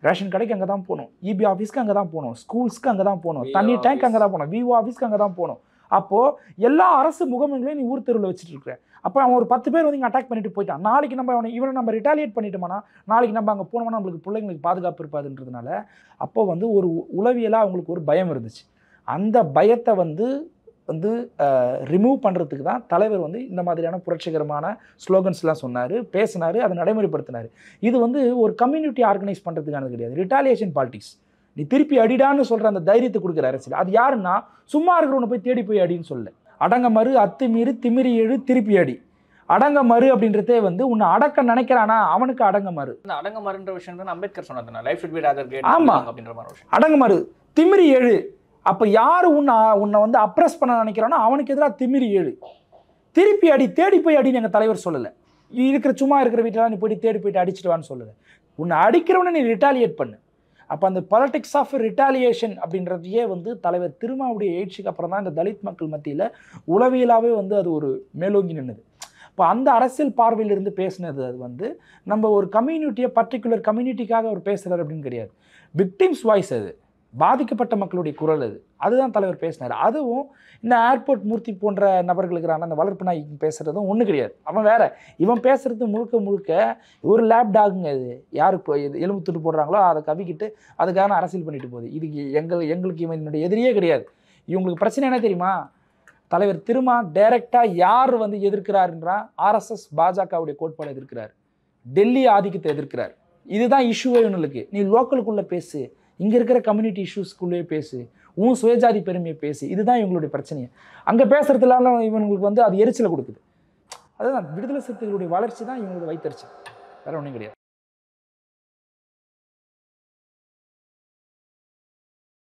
ரேஷன் கடைக்கு அங்கே தான் போகணும், இபி ஆஃபீஸ்க்கு அங்கே தான் போகணும், ஸ்கூல்ஸ்க்கு அங்கே தான் போகணும், தண்ணி டேங்க் அங்கே தான் போகணும், விஓ ஆஃபீஸ்க்கு அங்கே தான் போகணும். அப்போது எல்லா அரசு முகமைகளையும் நீ ஊர் தெருவில் வச்சுட்டு இருக்கிற. அப்போ அவன் ஒரு 10 பேர் வந்து இங்கே அட்டாக் பண்ணிட்டு போயிட்டான். நாளைக்கு நம்ம இவனை நம்ம ரிட்டாலியேட் பண்ணிட்டோம்னா நாளைக்கு நம்ம அங்கே போனோம்னா நம்மளுக்கு பிள்ளைங்களுக்கு பாதுகாப்பு இருப்பாதுன்றதுனால அப்போ வந்து ஒரு உளவியலாக அவங்களுக்கு ஒரு பயம் இருந்துச்சு. அந்த பயத்தை வந்து ரிமூவ் பண்ணுறதுக்கு தான் தலைவர் வந்து இந்த மாதிரியான புரட்சிகரமான ஸ்லோகன்ஸ்லாம் சொன்னார், பேசினார், அதை நடைமுறைப்படுத்தினார். இது வந்து ஒரு கம்யூனிட்டி ஆர்கனைஸ் பண்ணுறதுக்கானது கிடையாது, ரிட்டாலியேஷன் பாலிடிக்ஸ். நீ திருப்பி அடிடான்னு சொல்கிற அந்த தைரியத்தை கொடுக்குற அரசியல். அது யாருன்னா சும்மா இருக்கிறவனை போய் தேடி போய் அடின்னு சொல்ல. அடங்க மறு, அத்துமீறு, திமிரி எழு, திருப்பி அடி. அடங்க மறு அப்படின்றதே வந்து உன்னை அடக்க நினைக்கிறானா அவனுக்கு அடங்க மறு. இந்த அடங்க மறுன்ற விஷயம் தான் அம்பேத்கர் சொன்னதுனா life should be rather great அப்படின்ற மாதிரி விஷயம். அடங்க மறு, திமிரி எழு. அப்போ யார் உன்னை வந்து அப்ரெஸ் பண்ண நினைக்கிறானோ அவனுக்கு எதிராக திமிரி எழு, திருப்பி அடி, தேடி போய் அடின்னு எங்கள் தலைவர் சொல்லலை. இருக்கிற சும்மா இருக்கிற வீட்டில் நீ போய்ட்டு தேடி போயிட்டு அடிச்சுட்டு வான்னு சொல்லலை. உன்னை அடிக்கிறவனை நீ ரிட்டாலியேட் பண்ணு. அப்போ அந்த பாலிடிக்ஸ் ஆஃப் ரிட்டாலியேஷன் அப்படின்றதையே வந்து தலைவர் திருமாவுடைய எழுச்சிக்கு அப்புறம் தான் இந்த தலித் மக்கள் மத்தியில் உளவியலாகவே வந்து அது ஒரு மேலோங்கி நின்றுது. இப்போ அந்த அரசியல் பார்வையிலிருந்து பேசினது அது வந்து நம்ம ஒரு கம்யூனிட்டியை பர்டிகுலர் கம்யூனிட்டிக்காக அவர் பேசுகிறார் அப்படின்னு கிடையாது. விக்டிம்ஸ் வாய்ஸ், அது பாதிக்கப்பட்ட மக்களுடைய குரல், அதுதான் தலைவர் பேசினார். அதுவும் இந்த ஏர்போர்ட் மூர்த்தி போன்ற நபர்களுக்கான அந்த வளர்ப்பு நாய் பேசுகிறதும் ஒன்றும் கிடையாது. அவன் வேற, இவன் பேசுகிறது முழுக்க ஒரு லேப் டாகுங்க. இது யாரு எலும்பு துட்டு போடுறாங்களோ அதை கவிக்கிட்டு அதுக்கான அரசியல் பண்ணிட்டு போகுது. இதுக்கு எங்களுக்கு இவனுடைய எதிரியே கிடையாது. இவங்களுக்கு பிரச்சனை என்ன தெரியுமா? தலைவர் திருமா டைரெக்டாக யார் வந்து எதிர்க்கிறாருன்றா ஆர்எஸ்எஸ் பாஜகவுடைய கோட்பாடு எதிர்க்கிறார், டெல்லி ஆதிக்கத்தை எதிர்க்கிறார். இதுதான் இஷ்யூவே இவனுக்கு. நீ லோக்கலுக்குள்ளே பேசு, இங்கே இருக்கிற கம்யூனிட்டி இஷ்யூஸ்க்குள்ளேயே பேசு, உன் சுயஜாதி பெருமையை பேசு. இதுதான் இவங்களுடைய பிரச்சனையை. அங்கே பேசுறதுனால இவங்களுக்கு வந்து அது எரிச்சலை கொடுக்குது. அதுதான் விடுதலை சிறுத்தைகளுடைய வளர்ச்சி தான் இவங்களுக்கு வைத்தறிச்சல், வேற ஒன்றும் கிடையாது.